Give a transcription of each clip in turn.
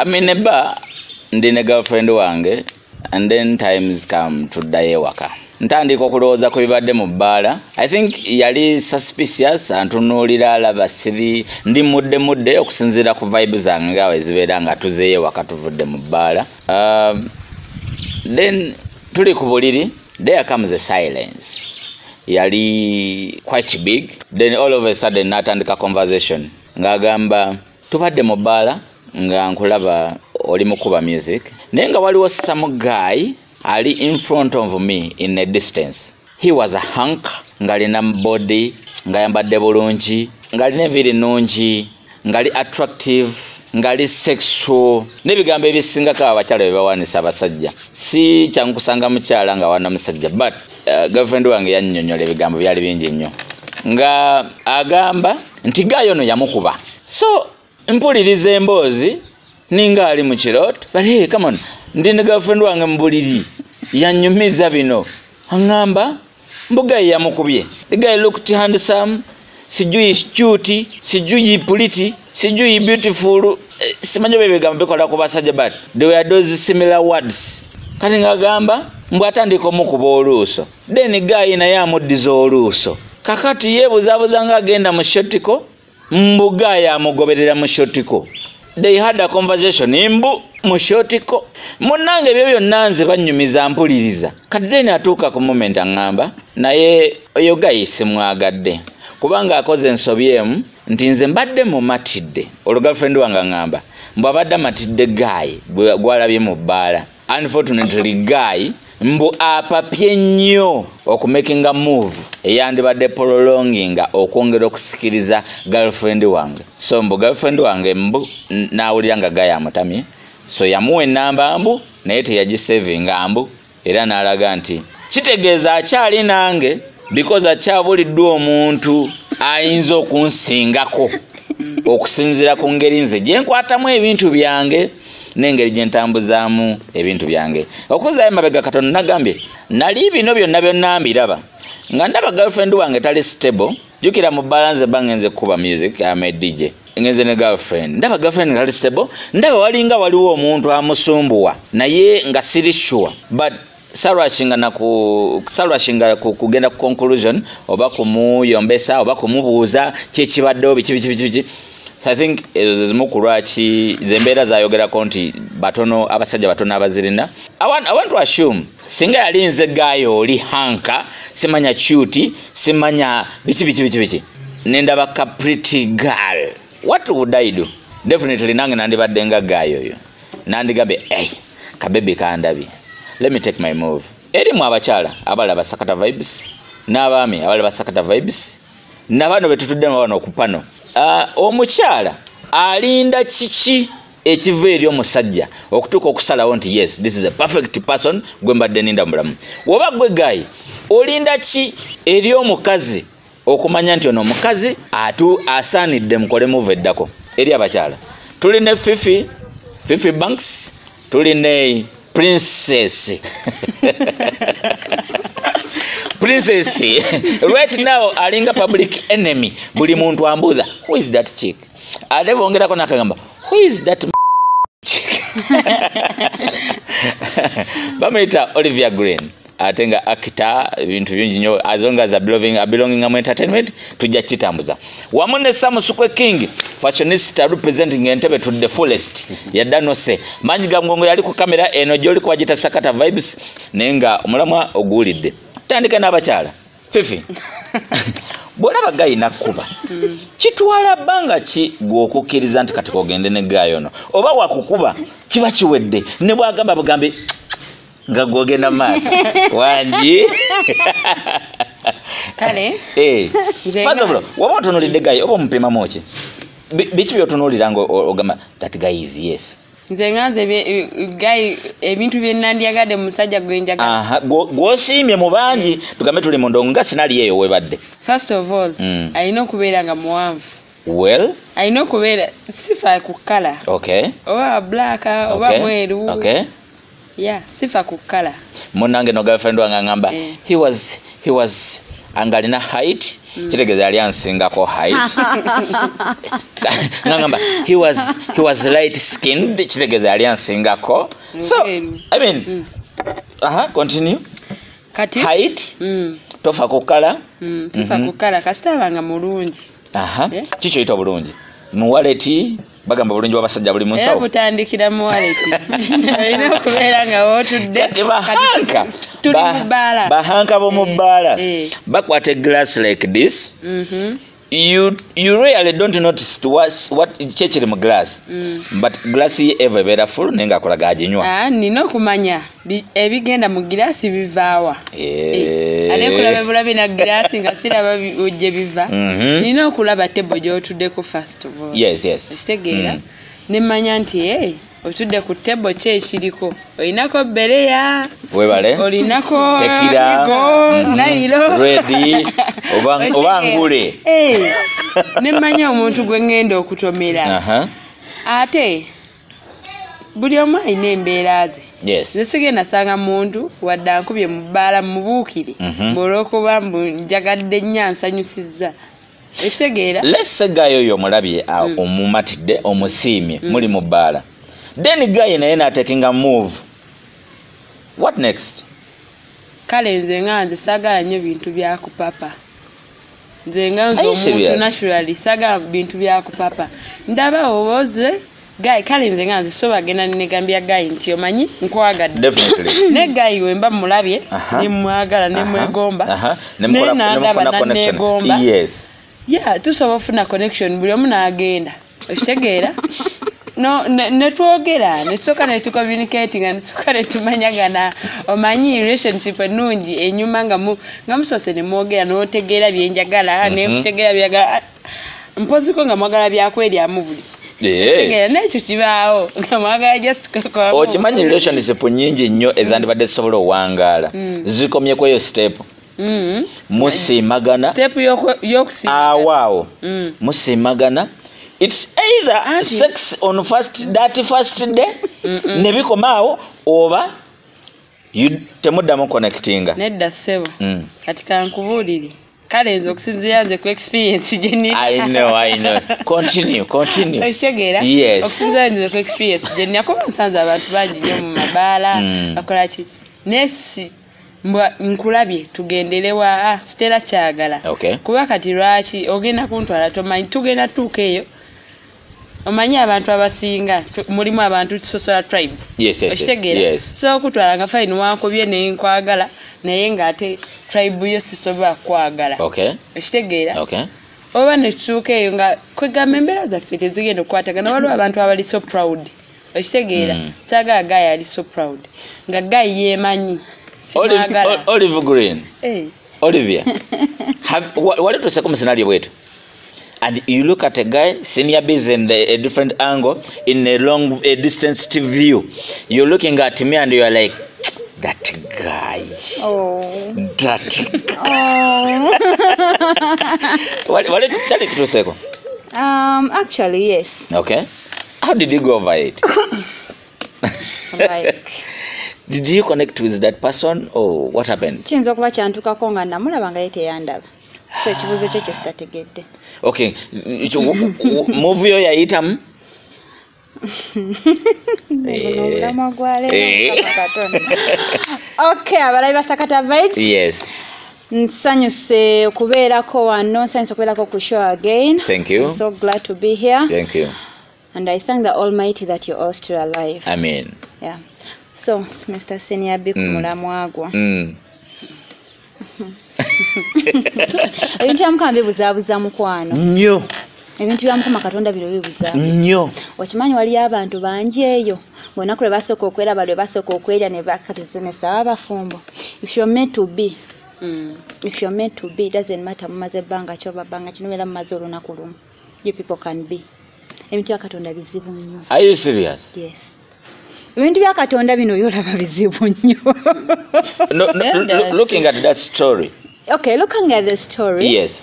Amineba ndine girlfriend wange and then times come to die waka. Ntandika okulowooza ku bibadde mu bbaala. I think yali suspicious antunuulira alaba siri ndi mudde okusinziira ku vibe zange nga wezibeera nga tuzeeyo waka tuvudde mu bbaala. Then tuli ku buliri, there comes a silence. Yali quite big. Then all of a sudden natandika conversation ng'agamba tubadde mu bbaala nga nkulaba oli mukuba music naye nga waliwo some guy ali in front of me in a distance. He was a hunk ngalina body ngayambadde bulungi ngalina enviiri nnungi ngali attractive ngali sexual n'ebigambo ebisingako abakyala bye bawanisa abasajja. Si kyankusanga mukyala nga wana musajja but girlfriend wange yannyonnyola ebigambo byali bingi nnyo nga agamba nti gayo no yamukuba. So mpuliriza emboozi ninga ali mu kirooto but hey come on ndine girlfriend wange mu buliri yannyumiza bino angamba mbuga yamukubye. The guy looked handsome, sijui cute, sijui pretty, sijui beautiful. Simanyi bebigambo bikola ku basajja but there were those similar words. Kati ngagamba mbw atandika omukuba oluuso then guy naye amuddiza oluuso. Kakati yeebuzaabuza nga agenda mu shotiko mbuga yamugoberera mu shotiko. They had a conversation imbu mushotiko munange ebyo byonna nze bannyumiza mpuliriza. Kati then atuuka ku moment angamba naye oyo guy simwagadde kubanga akoze ensobi emu nti nze mbadde mumatidde. Olwo girlfriend wange angamba mbu abadde amatidde guy gwalabye mu bbaala. Unfortunately guy mbu apapye nnyo okumakinga move eyandibadde prolonginga okwongera okusikiriza girlfriend wange. So mbu girlfriend wange mbu nawulira nga guy amutamye so yamuwa ennamba mbu naye teyagisavinga mbu era n'alaga nti kitegeeza akyali nange because akyabuliddwa omuntu ayinza okunsingako okusinziira ku ngeri nze gye nkwatamu ebintu byange n'engeri gye ntambuzaamu ebintu byange. Okuzzaayo emabega katono nagambye nali bino byonna mbiraba nga ndaba girlfriend wange tali stable. Jjukira mu balance bangenze kuba music I'm a DJ ngenze ne girlfriend ndaba girlfriend tali stable ndaba walinga waliwo omuntu amusumbuwa naye nga siri sure but salwashinga kugenda ku conclusion oba kumuyombesa oba kumubuuza kyekibaddewo biki. So I think ezo kulwaki zembeera zayogerako nti batono abasajja batono abazirina. I want to assume singa yalinze gayo oli hanka simanya cute simanya biki nendaba ka pretty girl. What would I do? Definitely nange nandibadde nga gayo yo nandigambe hey kabebi kandabi let me take my move. Erimu abakyala abalaba sakata vibes n'abaami abalaba sakata vibes n'abano betutudde mabano okupano. Omukyala alinda kiki ekiva eri omusajja okutuuka okusalawo nti yes this is a perfect person gwe mbadde ninda mulamu. Woba gwe guy olinda ki eri omukazi okumanya nti ono omukazi asaanidde mukole move eddako. Eri abakyala tuli ne Fifi Banks tuli ne Princess Princess right now alinga public enemy. Buli muntu ambuza who is that chick ate bongerako nakagamba who is that chick bamuyita Olivia Green ate nga actor ebintu bingi nnyo as long as belonging mu entertainment tujja kitambuza wamu ne Sam Sukwe King fashionista representing Entebbe to the fullest yaddanose manyi gangongo yali ku kamera eno gyoli kwagita sakata vibes nenga omulamwa ogulidde. Tandika n'abakyala Fifi bwolaba gayi nakkuba kitwala bbanga ki gw'okukkiriza nti kati kogende ne gayi ono oba wakukuba kiba kiwedde ne bwagamba bugambe nga gwogenda maaso wangi kale fazoblo waba otunuulidde gayi oba omupimamu ki biki byotunuulira nga ogamba that guy is yes nze nganze gayi ebintu byenandyagadde musajja gwenjaga gwosiimye mu bangi tugambe tuli mu ndongo nga sinali eyo webadde. First of all alina okubeera nga muwanvu. Well alina okubeera sifa ku kala oba black oba mweru sifa ku kala. Munange no girlfriend wange ngamba he was angalina height kitegeeza yali ansingako height ngamba he was light skinned kitegeeza yali ansingako so I mean continue kati height tofa kukala tofa kukala kasitaba mulungi kicho ita bulungi mu wallet bagamba bulungi wabasajja buli munsawo butandikira mu wallet alina okubeera nga wotudde bahanka tuli mu bbaala bahanka bo mu bbaala bakwata glass like this you really don't notice what chechiri mu glass but glass ever better full nenga akolaga aginywa nina okumanya ebigenda mu glass bivaawa ane kulaba bulabi na glass nga siraba ojje biva nina okulaba table gy'otuddeko first of all yes ekitegeera ne mmanya nti otudde ku table kye ekiriko olinako bereya webale olinako tekira nailo ready obangule ne mmanya omuntu gwe ngenda okutomera ate buli omu alina embeera ze nze sigenda sanga muntu wadde ankubye mu bbaala mubuukire olw'okuba njagadde nnyo ansanyusizza ekitegeera lese gayo oyo omulabye omumatidde omusiimye muli mu bbaala then guy naye naatekinga move what next kale nze nga nze saagala nnyo bintu bya kupapa nze nga nze omuntu naturally saagala bintu bya kupapa ndaba oboze guy kale nze nga nze so bagenda negambya guy nti omanyi nkwagadde ne guy wemba mulabye nemwagala nemwegomba nenandaba negomba tusobola ofuna connection buli omu naagenda okitegeera no netwogera netusoka netucommunicating and netusoka netumanyagana omanyi relationship ennungi enyuma nga musose nemwogera notegeera byenjagala nekutegeera byagala mpoziko nga mwagala byakwelyamu buli tegera nekyo kibaawo nga mwagala just okimanyi relationship nyingi nnyo ezandibadde zisobola owangaala zikomyeko eyo step musiimagana step awaawo musiimagana it's either sex on that first day nebikomaawo oba temuddamu connectinga nedda ssebo kati kankubuulire kale nze okusinziira nze ku experience gye I know continue okitegeera okusinziira nze ku experience gye nakuba nsanze abantu bangi nnyo mu mabaala bakola ki nesi nkulabye tugendelewa Stella kyagala kuba kati lwaki ogenda kuntwala tomanyi tugenda tuuka eyo omanyi abantu abasinga mulimu abantu social tribe okitegeera so okutwala nga fine wankobye naye nkwagala naye ng'ate tribe yo sisobola kwagala okitegeera oba netutuuka eyo nga kwegamba embeera zaffe tezigenda okukwatagana waliwo abantu abali so proud okitegeera saagala gayi ali so proud nga gayi yeemanyi Olive Green Olivia wali tuseko mu scenario bwetu and you look at a guy senior biz in a different angle in a distance view you're looking at me and you're like that guy wale chali kituseko actually yes how did you go over it did you connect with that person or what happened kinzo kuba kyantukako nga namulaba nga yete yandaba so ekibuzo kyo kyesitategedde move yo yayitamu abalabi basakata vibes yes nsanyuse okubeerako wano nsanyuse okubeerako ku show again thank you I'm so glad to be here thank you and I thank the Almighty that you're all still alive amen so Mr. Senior B kumulamwagwa ebintu byamukambe buzaabuza mukwano nnyo ebintu byamukama Katonda biro bibuzaabuza nnyo okimanyi wali abantu bangi eyo ng'onaku lwe basooka okweraba lwe basooka okwerya ne bakatisenesa abafumbo if you're meant to be it doesn't matter mumaze ebbanga kyoba bbanga kino beera mumaze olunaku lumu you people can be ebintu bya Katonda bizibu nnyo are you serious yes ebintu bya Katonda bino byolaba bizibu nnyo looking at that story okay, looking at the story. Yes.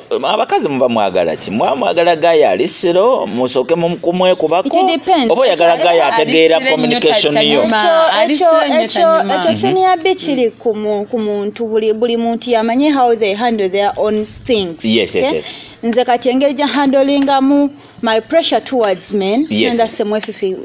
Abakazi muba mwagala ki? Mwagala gaya alisiro musoke kumwe kubako. It depends. Obo yagala gaya ategeera communication yo. Echo senior bichiri ku muntu buli muntu yamanye how they handle their own things. Yes, okay? yes. Nze kati engeri gya handlingamu my pressure towards men. Yes. Senda semwe Fifi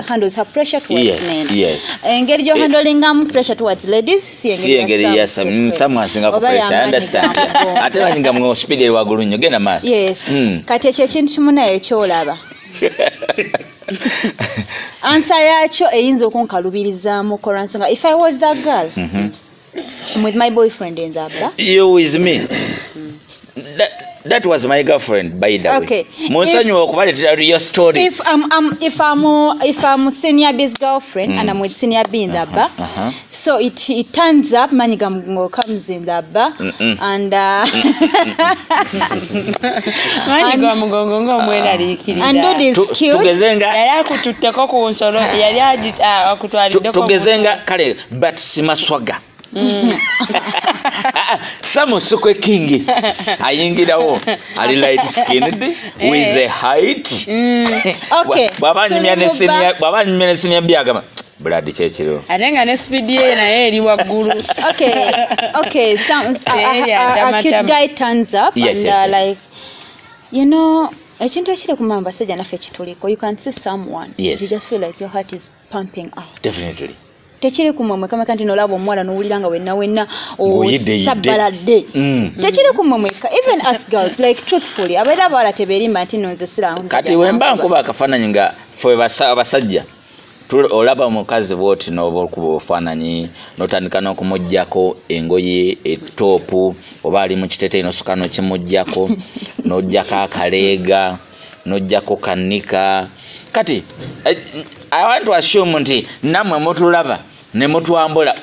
handles her pressure towards men. Yes. Engeri gya handlingamu pressure towards ladies si engeri ya someone singa ku pressure. I understand. Ate banyinga mu speed eri wagulu nnyo genda maaso. Yes. Kati ekyo ekintu kimu naye ekyolaba. Answer yakyo eyinza okunkalubirizaamu kola nsonga. If I was that girl, I'm with my boyfriend in Zabla. You with me. That was my girlfriend, by the way. Okay. Monsanyo okubaletera your story. If I'm senior B's girlfriend and I'm with senior B in the bar, so it turns up Manigamgo comes in the bar and and do this cute. Tugezenga yali akututteko ku nsolo yali akutwaliddeko tugezenga kale but simaswaga. Samusukwe King ayingirawo ali light skinned with a height. Okay. Bwabanyumya senior byagama Brad chechiro. Atenga ne speed ye na ye eri waggulu. Okay, sounds a cute guy turns up and like you know ekintu ekiri ku mamba sajja naffe kituliko. You can see someone. Yes. You just feel like your heart is pumping out. Definitely. Tekiri kumwe kama kanti nolabo omwala n'owulira nga wenna sabalade. Tekiri kumwe even us girls like truthfully abaira abawala teberimba nti nonze sirangu. Kati wemba nkuba akafananyi nga fwe abasajja olaba mukazi bwoti n'obukuba obufaananyi n'otandika n'okumuggyako engoye etopu oba ali mu kiteeteeyi n'osukka n'okimuggyako n'oggyako akaleega n'oggyako kannika. Kati I want to assume nti namwe mutulaba ne mutwambula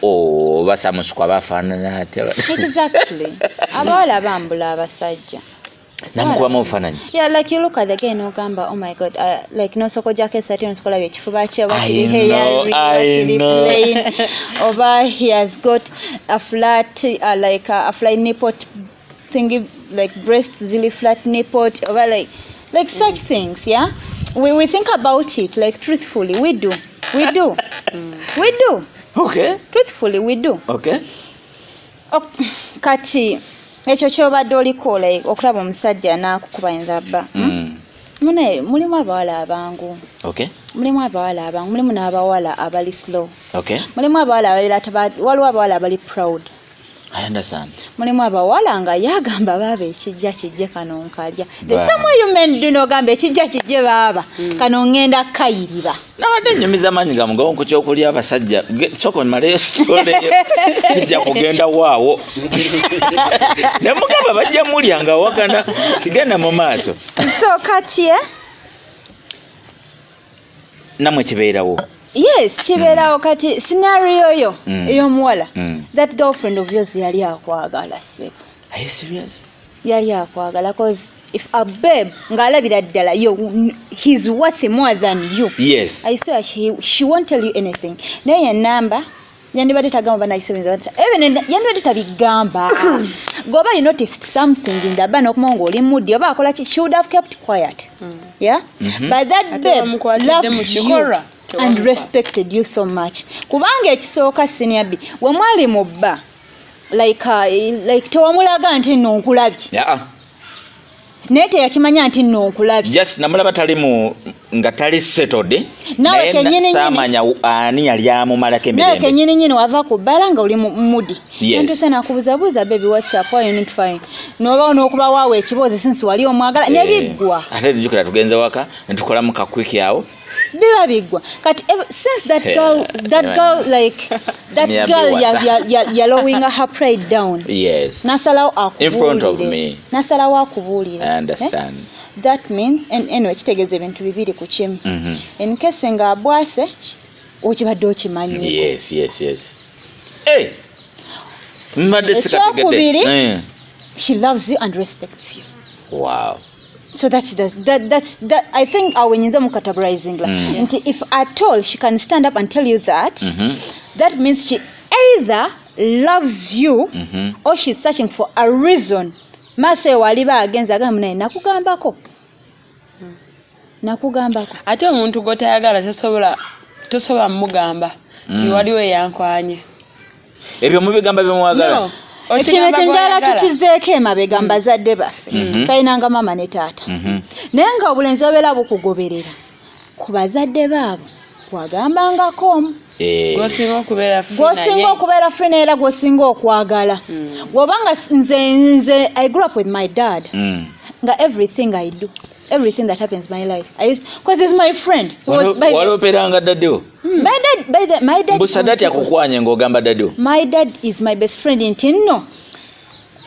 basamusukwa bafaanana ate. Exactly. Abawala bambula abasajja. Namukuba mu bufaananyi. Yeah, like you look at the guy n'ogamba oh my god, like nosoko gyako esati nosokola ekifuba kye wakiri hairy wakiri plain oba he has got a flat like a flat nipple thingy like breast zilly flat nipple oba like such things. Yeah, we think about it like truthfully we do. Okay, truthfully we do. Okay. Kati ekyo kyobadde oliko like okulaba omusajja n'akukuba enzabba. Mulimu abawala abangu. Okay. Mulimu abawala abangu, mulimu n'abawala abali slow. Okay. Mulimu abawala waliwo abawala abali proud. I understand. Mulimu abawala nga yagamba baba ekijja kijje kano nkalya. The same way you men do n'ogamba ekijja kijje baba kano ngenda kayiriba. Nabadde nnyumiza maanyi ga mugawo ku kyokulya abasajja soko mmaleyo sitole kijja kugenda waawo. Ne mugamba bajja mulya nga wakana kigenda mu maaso. So kati namwe kibeerawo. Yes, kibeerawo kati scenario yo ey'omuwala. That girlfriend of yours yali akwagala se. Are you serious? Yali akwagala cause if a babe ng'alabira ddala he's worth more than you. Yes. I swear she won't tell you anything. Naye namba yandibadde tagamba banayisebenza even yandibadde tabigamba. Goba you noticed something in the band okumongo oli mudi oba akola ki she would have kept quiet. Yeah? But that babe loved you and respected you so much. Kubanga ekisooka senior B we mwali mu bba like tewamulaga nti nno nkulabye. Yeah. Naye teyakimanya nti nno nkulabye. Yes, namulaba tali nga tali settled. Nawe kenyini samanya ani yali amumalako emirembe. Nawe kenyini nyini wava ku bbala nga oli mudi. Yes. Ntu sena kubuzabuza baby what's up why you not fine. Noba n'okuba waawe ekiboozi since wali omwagala ne biggwa. Ate tujukira tugenze waka ne tukola mu kakwiki awo. Biba bigwa. Kati since that girl yallowing her pride down. Yes. Nasalawo akubulire. In front of me. Nasalawo akubulire. I understand. That means and anyway kitegeeza ebintu bibiri ku kimu. In case nga abwase okibadde okimanyi. Yes. Hey. Mbadde sikategedde. She loves you and respects you. Wow. So that's that I think awenyinza mu categorizing and if at all she can stand up and tell you that that means she either loves you or she's searching for a reason mase waliba agenza agamba naye nakugambako ate omuntu gotayagala tosobola mugamba ti waliwo yankwanye ebyo mubigamba byomwagala ekino kyenjala tukizeeko emabega mbazadde baffe twayinanga mama ne taata naye nga obulenzi babeera bukugoberera ku bazadde baabo bwagambangako gwosinga okubeera free naye era gwosinga okwagala bw'obanga nze I grew up with my dad nga everything I do everything that happens in my life I used because he's my friend. Waloperanga daddewo? My dad Busadati akukwanye ng'ogamba daddewo? My dad is my best friend in Tinno.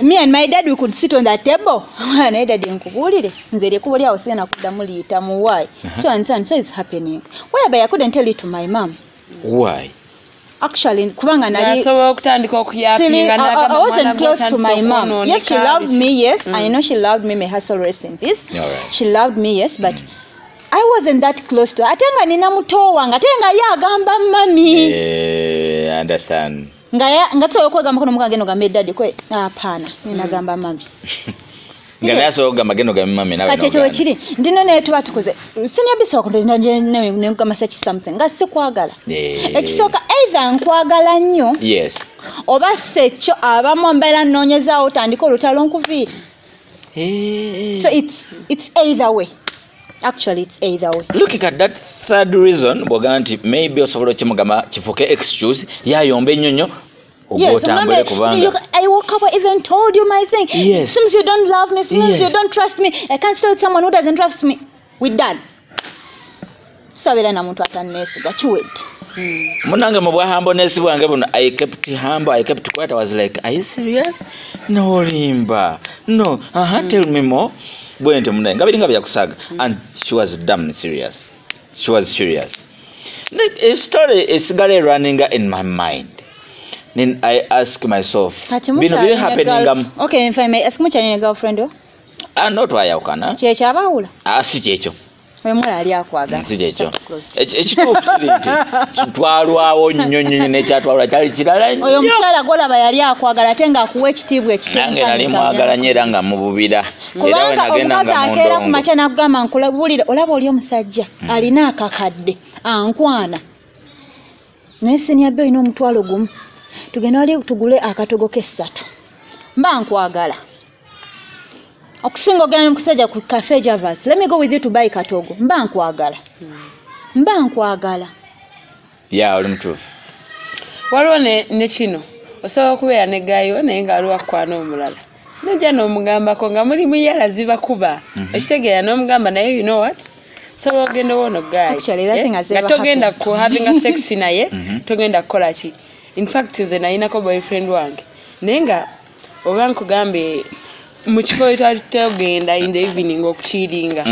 Me and my dad we could sit on that table. Naye dad nkubulire nze lyekubo lyawo sina kuddamu liyitamu why so and so is happening whereby I couldn't tell it to my mom. Why? Actually kubanga nali I wasn't close to my mom. Yes, she loved me. Yes, I know she loved me. May her soul rest in peace. Right. She loved me. Yes, but I wasn't that close to her. Atenga nina muto wange atenga yagamba mami. I understand. Nga tsoyo kwegamba kono mukageno gambe daddy kwe hapana nina gamba mami. Ngana so gamba geno gambe mami nawe. Kati ekyo kiri ndino ne tuba tukoze senior biso ko ne ngama search something nga sikwagala. Ekisoka either nkwagala nnyo. Yes. Oba secho abamu mbera nonyeza otandika olutalo nkuvira. So it's either way. Actually it's either way. Looking at that third reason boganti maybe osobola kimugama kifuke excuse yayombe nnyonyo. Yes, remember, I woke up, I even told you my thing. Yes. Seems you don't love me, seems you don't trust me. I can't stay with someone who doesn't trust me. We're done. Sabira na muntu atanesiga chiwed. Munange mu bwahambonesi bwange buno I kept humble, I kept quiet. I was like, are you serious? No limba. No, tell me more. Bwente munange ngabiringa byakusaga and she was damn serious. She was serious. The story is running in my mind. Then I ask myself, bino happening okay, if I may ask much any girlfriend? Not why you can. Checha abawula. Si checho. We mula ali akwaga. Si checho. Ekituufu kiri twalwawo nnyonyo ne kyatwalwa kyali kirala. Oyo mukyala golaba yali akwagala tenga akuwa ekitiibwa ekitenga. Nange nali mwagala nnyo era nga mububira. Kubanga omukazi akeera ku makya n'akugamba nkulabulira olaba oli omusajja alina akakadde ankwana. Naye senior olina omutwalo gumu. Tugenda wali tugule akatogo k'essatu. Mba nkwagala. Okusinga ogenda mukusajja ku Cafe Javas. Let me go with you to buy katogo. Mba nkwagala. Yeah, oli mutuufu. Waliwo ne kino. Osobola okubeera ne gayo naye nga aliwo akwana omulala. Nojja n'omugambako nga muli muyala zibakuba. Ekitegeera n'omugamba naye you know what? So ogenda wono guy. Actually, that thing has ever happened. Togenda ku having a sex naye, togenda kukola ki. In fact nze nayinako boyfriend wange nenga oba nkugambe mu kifo togenda in the evening okukiringa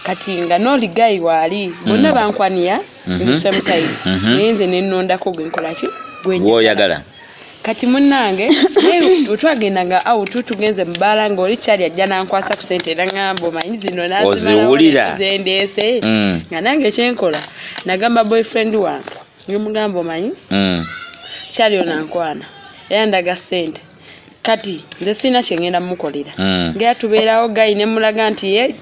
kati nga noli guy wali bonna bankwaniya in the same time naye nze nennondako gwe nkola ki gwoyagala kati munnange otwagendanga out tugenze mubala ng'oli kyali ajja nankwasa ku sente era ngamba omanyi zino nazizendeese nga nange ekyenkola nagamba boyfriend wange ngimugamba omanyi kyali onankwana era ndaga sente kati nze sina kyengenda mukolera ngera tubeerawo gayi ne mulaga nti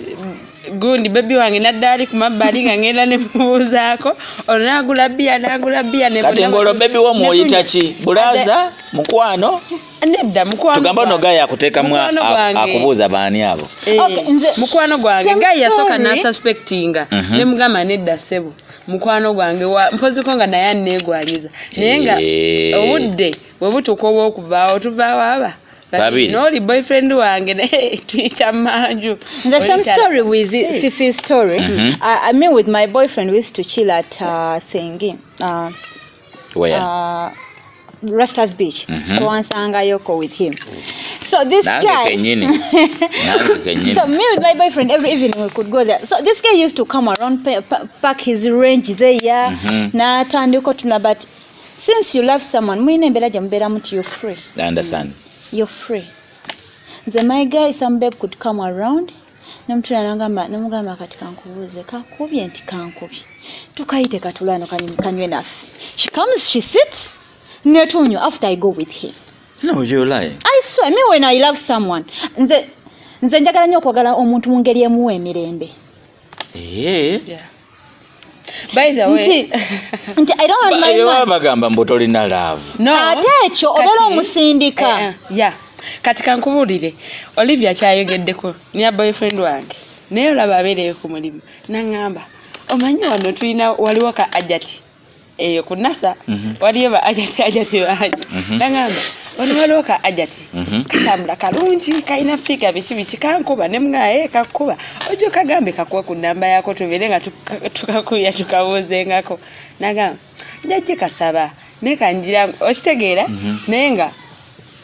gundi baby wange naddali ku mabbali nga ngenda ne mubuuzaako ono nagula bbiya ne kati ngolo baby wo mwoyita ki bulaza mukwano nedda mukwano tugamba ono gayi akuteekamu akubuuza baani abo mukwano gwange gayi yasooka n'asuspectinga ne mugamba nedda ssebo mukwano gwange mpoziko nga naye anneegwanyiza naye nga obudde bwe butuuka obw'okuvaawo tuvaawo aba noli boyfriend wange teacher manju. The same story with Fifi's story. I mean with my boyfriend we used to chill at thingy. Where? Rastas Beach. Kwansanga Yoko with him. So this guy So me with my boyfriend every evening we could go there. So this guy used to come around park his range there. Na tandiko tuna but since you love someone, mwine mbela jambera muti you're free. I understand. You're free. The my guy some babe could come around. Namtuna namugamba kati kankubuze kakubye nti kankubye. Tukayite katulano kanywe nafe. She comes, she sits. netunywa after I go with him. No, you're lying. I swear, me when I love someone, nze njagala nnyo okwagala omuntu mu ngeri emuwa emirembe. Yeah. By the way, nti I don't want my man. Bagamba mbu tolina love. No. Ate ekyo obeera omusindika. Yeah. Katika nkubulire Olivia kyayogeddeko ne boyfriend wange. Naye olaba abeereyo ku mulimu. Nangamba omanyi wano tulina waliwo ka ajati. Eyo ku NASA waliyo ba ajati wange. Nangamba waliwo ka ajati. Katambula kalungi kaina fika bisi kankuba ne mwaye kakuba. Ojo kagambe kakuwa ku namba yako tubere nga tukakuya tukawozengako. Nangamba njajje kasaba ne kanjira okitegeera naye nga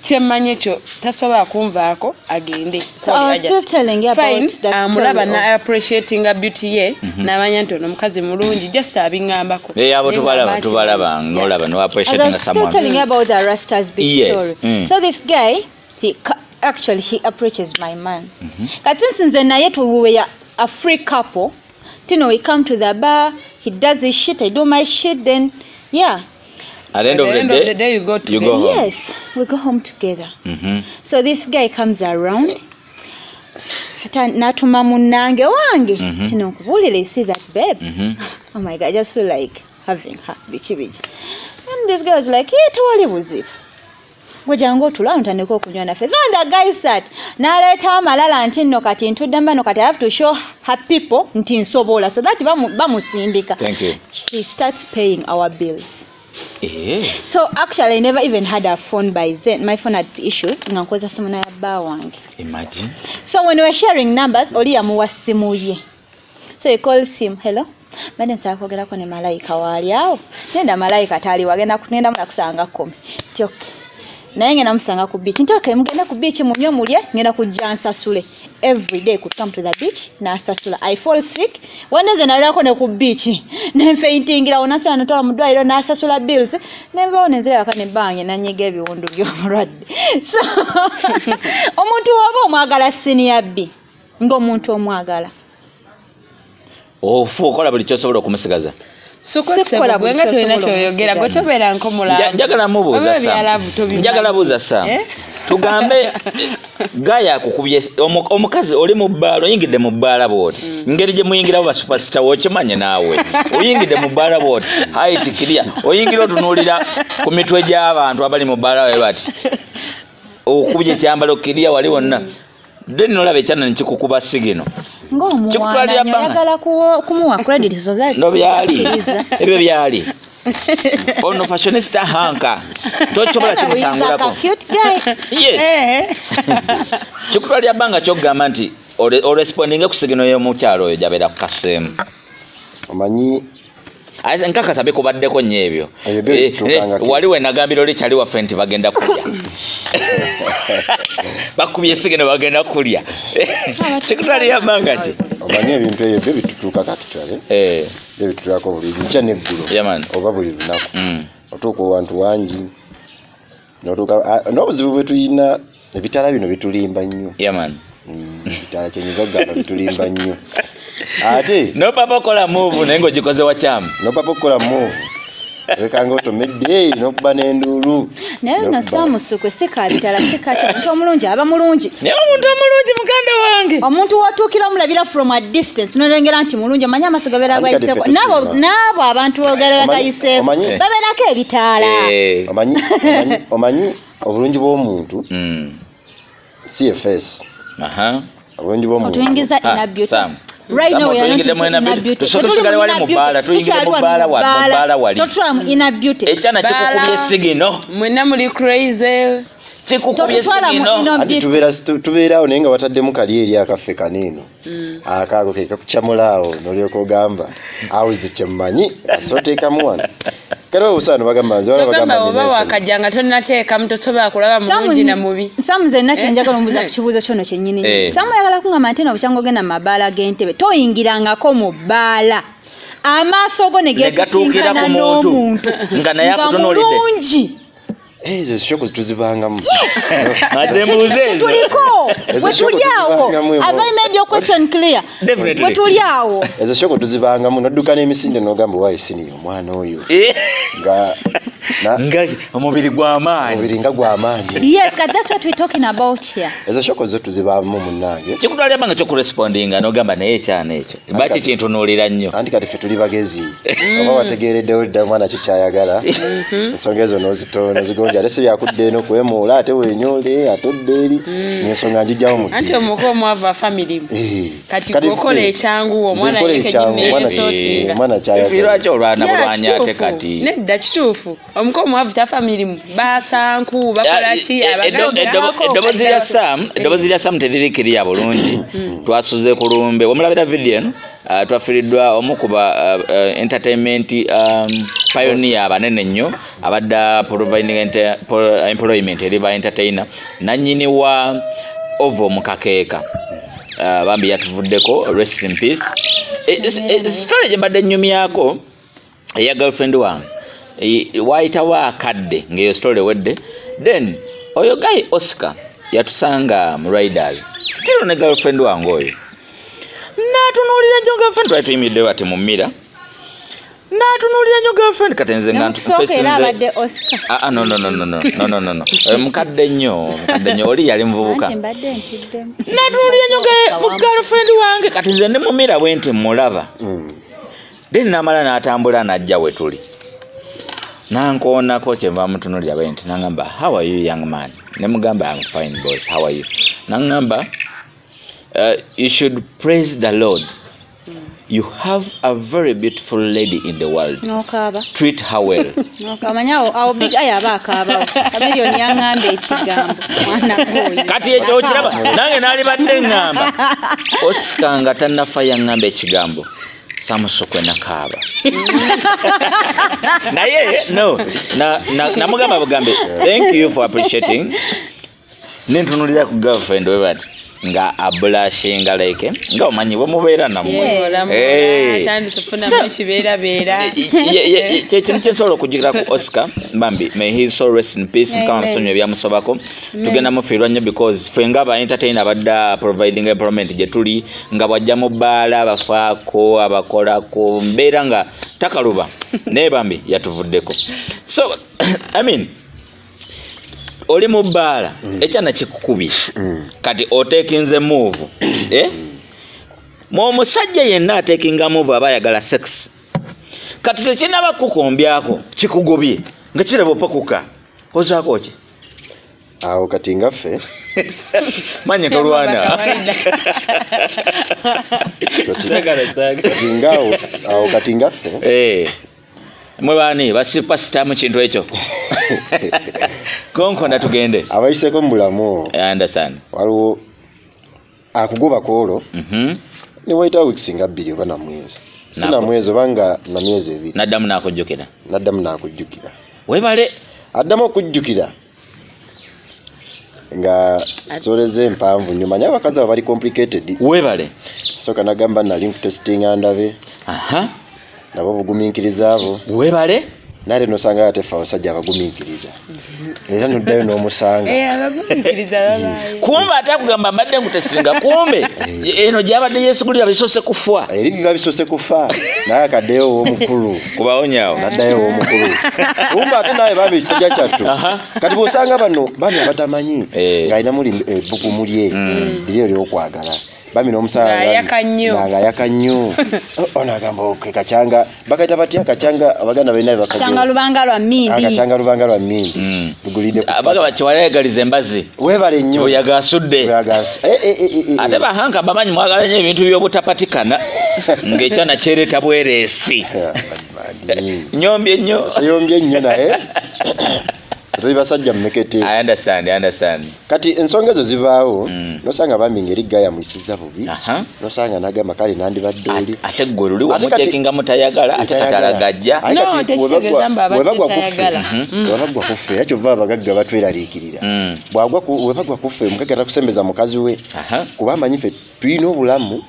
kyemanye kyo tasobola kunvaako agende. So I was still telling you about that story. Mulaba na appreciating a beauty ye n'amanya nti ono mukazi mulungi just abingambako. Abo tubalaba n'olaba no appreciating someone. I was still telling you about the Rastas big story. So this guy, he approaches my man. Kati since naye we are a free couple, we come to the bar, he does his shit, I do my shit, then yeah. At the end of the day, you go home. Yes, we go home together. So this guy comes around. Natuma munange wange. Tino nkubulire, see that babe. Oh my God, I just feel like having her. Bichi. And this guy was like, yeah, tewali buzibu. Gojango tulano tandiko kunywa nafe. So when the guy sat, naleta amalala nti nno kati ntudde no kati I have to show her people nti nsobola. So that bamusindika. Thank you. He starts paying our bills. So actually I never even had a phone by then. My phone had issues. Ngankoza simu na ba wange. Imagine. So when we were sharing numbers, oli yamuwa simu ye. So he calls him, hello. Bade nsaba kwogera ko ne malayika wali awo. Nenda malayika tali wagenda kunenda mula kusanga kome. Tyoke. Naye ngena musanga ku beach. Ntoke mugenda ku beach munyo mulye ngenda kujja nsasule. Every day could come to the beach na sasula. I fall sick. Waneze nalako ne ku beach. Ne faintingira onasula natola mudwaliro na sasula bills. Never onezera akane bange na nyege ebiwundu by'omulwadde. So omuntu waba omwagala senior B. Ng'omuntu omwagala. Ofu okola buli kyosobola okumusigaza. Sukola bwenga tulina kyoyogera gotobera nko mulamba. Njagala mubuuza Sam. Njagala buuza Sam. Tugambe gaya akukubye omukazi oli mu bbaala oyingidde mu bbaala bwoti. Ngeri gye muyingira ba superstar wokimanye naawe. Oyingidde mu bbaala bwoti. Height clear. Oyingira otunuulira ku mitwe gy'abantu abali mu bbaala we bati. Okubye ekyambalo clear wali wonna. Then nolabe cyane nkikukuba sigino. Ng'omwana yagala kumuwa credit so that no byali ebyo byali ono fashionista hanka tochobola kimusangulako cute guy. Yes. Chikutwali abanga kyogamba nti o responding ku sigino yo mu kyalo oyo jabera kukasemu omanyi nkaka sabe kubaddeko nyebyo wali we nagambira oli kyali wa friend bagenda kulya bakubye sigino bagenda kulya chikutwali abanga ki omanyi ebintu ebyo bitutuuka kakitwale bitutuukako buli nkya n'eggulu oba buli lunaku otuuka owantu wangi n'obuzibu bwe tuyina ebitala bino bitulimba nnyo ebitala kyenyiza okugamba bitulimba nnyo ate no papa kola move naye ng'ogikoze wakyamu no papa kola move ekanga otomedde n'okuba n'enduulu naye no samusukwe sikabitala sikakyo omuntu omulungi aba mulungi naye omuntu omulungi muganda wange omuntu watuukira omulabira from a distance n'olengera nti mulungi omanyi amaaso gabeera gayiseeko n'abo abantu boogera gayiseeko babeerako ebitaala omanyi obulungi bw'omuntu CFS obulungi bw'omuntu otuyingiza ina beauty. Right now we are not in beauty. Tusigale wali mu bbaala tuyingire mu bbaala wali totulamu ina beauty ekyana kikukubye sigino mwena muli crazy kikukubye sigino ati tubeerawo naye nga bataddemu kali eri akaffe kaneeno akaago ke kakucamulaawo n'olyoka ogamba awize kyemmanyi asooteekamu wano kale obusaano bagamba oba wakajjanga tonnateekamu tosobola kulaba mulungi na mubi Samu nze nakyo njagala ombuuza ku kibuuzo kyono kyennyini Samu yagala kungamba nti n'obukyanga ogenda mu mabaala g'entebe toyingirangako mu bbaala amaaso go ne geesisinkana n'omuntu nga naye akutunuulidde ezo shoko tuzibangamu azembuze tuliko wetuliawo have I made your question clear wetuliawo ezo shoko tuzibangamu nodduka n'emisinde n'ogamba wayi siniyo omwana oyo nga Ngazi omubiri gw'amaanyi. Omubiri nga gw'amaanyi. Yes, that's what we're talking about here. Ezo shoko zo tuzibaamu munnange. Kikutwalira banga kyo correspondinga n'ogamba naye ekyana ekyo. Baki kintunuulira nnyo. Anti kati ffe tuli bagezi. Oba wategeereddewo dda omwana kikyayagala. Ensonga ezo n'ozigonja ate si byakudde eno kwemuula ate wenyole atodde eri n'ensonga njijjawo mu ddi. Anti omuko omwava family. Kati gwokola ekyangu omwana yekenyineesootinga. Omwana kyayagala. Lwaki olwana bulwanya ate kati. Nedda kituufu. Omuko omwavu ta family basanku bakola ki Eddobozi lya Sam teririkiriya bulungi. Twasuze ku lumbe. Wamulabira video eno twafiiriddwa omu ku ba entertainment pioneer abanene nnyo abadda providing employment eri ba entertainer nannyini wa Ovo Mukakeeka. Bambi yatuvuddeko, rest in peace. Story gye mbadde nnyumyako eya girlfriend wange wayitawo akadde ng'eyo story wedde, then oyo guy Oscar yatusanga mu Riders still ne girlfriend wange oyo natunuulira nnyo girlfriend twayituyimidde bati mu mmira natunuulira nnyo girlfriend kati nze nga no mukadde nnyo oli yali muvubuka natunuulira nnyo girlfriend wange kati nze ne mu mmira bwe nti mulaba then namala n'atambula n'ajja we tuli nankoonako kyenva mutunulira bwe nti nangamba how are you young man ne mugamba I'm fine boss how are you nangamba you should praise the Lord. You have a very beautiful lady in the world. No kaba. Treat her well. No kamanya awo big ayaba kaba. Abiriyo nyangambe ekigambo. Mwana goyo. Kati ekyo kiraba nange nali badde ngamba. Oscar nga tannafa yangambe ekigambo. Samusokwe nakaba. Naye no namugamba bugambe thank you for appreciating. Nintunulira ku girlfriend we bati nga ablashinga like nga omanyi bwe mubeera namwe kintu kyensobola okugira ku Oscar Bambi may he so rest in peace mukama musonyiwe byamusobako tugenda mufiirwa nnyo because ffe nga aba entertainer abadda providing employment gye tuli nga bwajja mu bbaala abafaako abakolako mbeera nga takaluba naye Bambi yatuvuddeko so I mean oli mu bbaala ekyana kikukubi kati otekinze move mu musajja yenna atekinga move aba ayagala sex kati tekinaba kukombyako kikugobye nga kiraba opakuka ozaako ki awo kati ngaffe manye tolwana awo kati ngaffe mwe baani basipasita mu kintu ekyo konkona tugende abayiseko mu bulamu I understand waliwo akugoba koolo ne wayita weeks nga 2 oba na mwezi sina mwezi obanga na myezi 2 naddamu nakujjukira webale addamu okujjukira nga stories empanvu nnyo manya abakazi abo bali complicated webale soka nagamba nali nkutestinga ndabe nabo bugumiikiriza abo webale nale nosanga ate fa osajja abagumiikiriza era noddayo n'omusanga kumbe atakugamba mbadde nkutestinga kumbe eno gyabadde yesigulira bisose kufa eri biba bisose kufa naye akaddeyo ow'omukulu kubaonyawo naddayo ow'omukulu kumbe ate naye bambi ekisajja kyattu kati bw'osanga bano bambi abatamanyi ng'alina muli ebbugumu lye liri ery'okwagala bami n'omusanga nga yakannyo onagamba kacanga bakaita batya kacanga abaganda balina bakacanga lubanga lwa mmindi lugulide abaga bakiwalegaliza embazi webale nnyo oyaga asudde ate bahanka bamanyi mwagala nnyo ebintu by'obutapatikana ng'ekyana kyereeta bwereesi nyombye nnyo naye tuli basajja mmekete I understand kati ensonga ezo zibaawo nosanga bambi ngeri gaya muyisiza bubi nosanga nagamba kale nandibadde oli ate gwe luli wamucekinga mutayagala ate katalagajja webagwa kuffe ekyo va abagagga batweraliikirira webagwa kuffe omugagga atakusembeza mukazi we kuba amanyi ffe tulina obulamu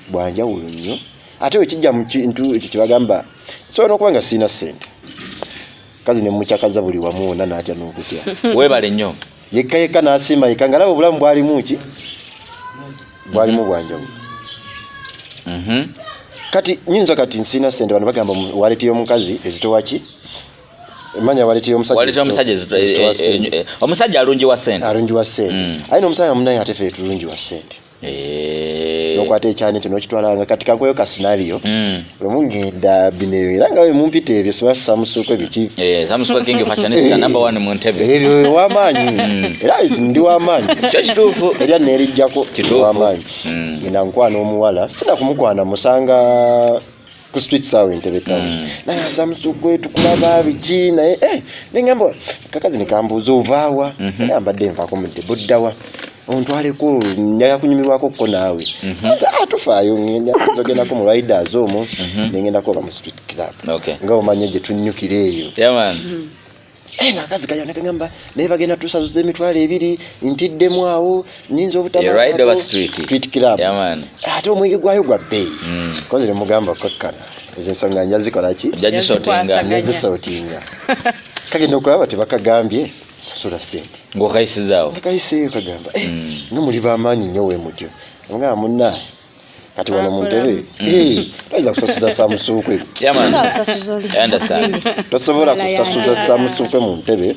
bwanjawulo nnyo ate wekijja mu kintu ekyo kyebagamba sobola okuba nga sirina ssente kazi ne mukyakaza buli wamu wonna n'atya n'okutya webale nnyo yekka n'asiima yekka nga laba obulamu bwalimu ki bwalimu bwanjawulo kati nyinza kati nsina ssente bano bagamba waleti y'omukazi ezitowa ki manya waleti omusajja omusajja alungi wa sente ayina omusajja munaye ate fe tulungi wa sente nokwata ekyane kino okitwalanga kati kankoyo ka scenario lwemungenda bineyo era nga we mumpita ebyo siba samusuuko ebikiifu samusuuko king fashionista number 1 mu Ntebe ebyo wamaanyi era ndi wamaanyi kyo kituufu erya neerijjako wamaanyi ngenda nkwana omuwala sina kumukwana musanga ku street sawa Ntebe town naye samusuuko tukulaba biki naye nengamba kakazi nikambuuza ovaawa nambadde nvaako mudde buddawa ontwaleko njaya kunyumirwako ko naawe tufaayo nzogendako mu riders omwo nengendako mu street club nga omanye gye tunnyukira eyo nga akazi kayona kagamba naye bagenda tusazuza emitwalo 2 ntiddemu awo nyinza obutaba street club ate omwege gwayo gwa bbeeyi kozi ne mugamba kakkana ezensonga nja zikola ki njazisootinga kagenda okulaba tebakagambye sasula sente ng'okayisizaawo kakayiseeyo kagamba nga muli bamaanyi nnyo we mutyo nga munna kati wano mu Ntebe toyinza kusasuza samusuukwe tosobola kusasuza samusuukwe mu Ntebe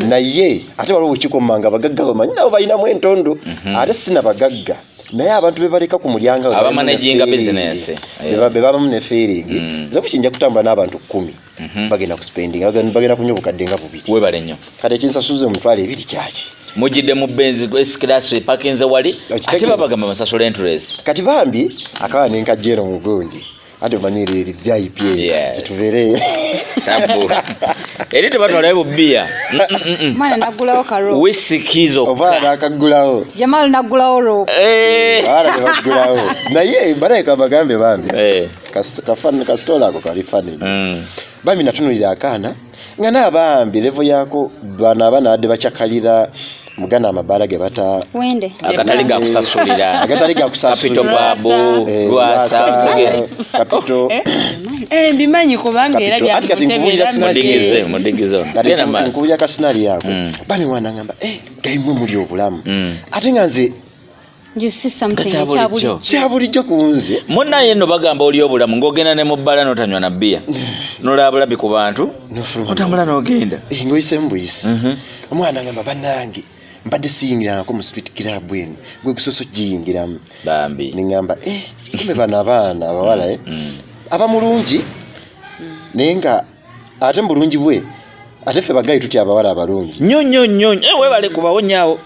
naye ate waliwo wekikomanga abagagga bamanyi nabo balinamu entondo ate sina bagagga naye abantu bebaleka ku mulyango abamanaginga business bebabamu ne feeling zo kukinja kutambula n'abantu 10 bagenda ku spending bagenda kunywa obukadde nga bubiri webale nnyo kati ekinsasuze omutwalo 2 kyaki mujjidde mu benzi class parkinze wali ate babagamba basasula interest kati bambi akawa nenkajero mu gundi ate manyiri VIP zitubereyo tabu eri tebatwala bubbiya mwana nagulawo karo wisikizo obana akagulawo Jamal nagulawo ro ara nagulawo naye bareka bagambe bambi kafana kastola ko kalifani bambi natunulira akana nga nabambi level yako bana ade bachakalira mugana amabala ge bata wende akataliga kusasulira capital babu lwasa capital bimanyi kubanga era bya mudigize nkubira ka scenario yako bani wana ngamba gaimwe muri obulamu ate nganze you see something kyabulijjo kunze monna yenno bagamba oli obulamu ng'ogenda ne mu bbala n'otanywa na bbiya n'olabulabi ku bantu otambula n'ogenda ngoyise mbuyisi omwana ngamba bannange mbadde siyingirangako mu street club eno gwe kusoso giyingiramu bambi nengamba kumbe bano abaana abawala abamulungi naye nga ate mu bulungi bwe ate ffe bagayi tutya abawala abalungi nnyo webale kubawonyaawo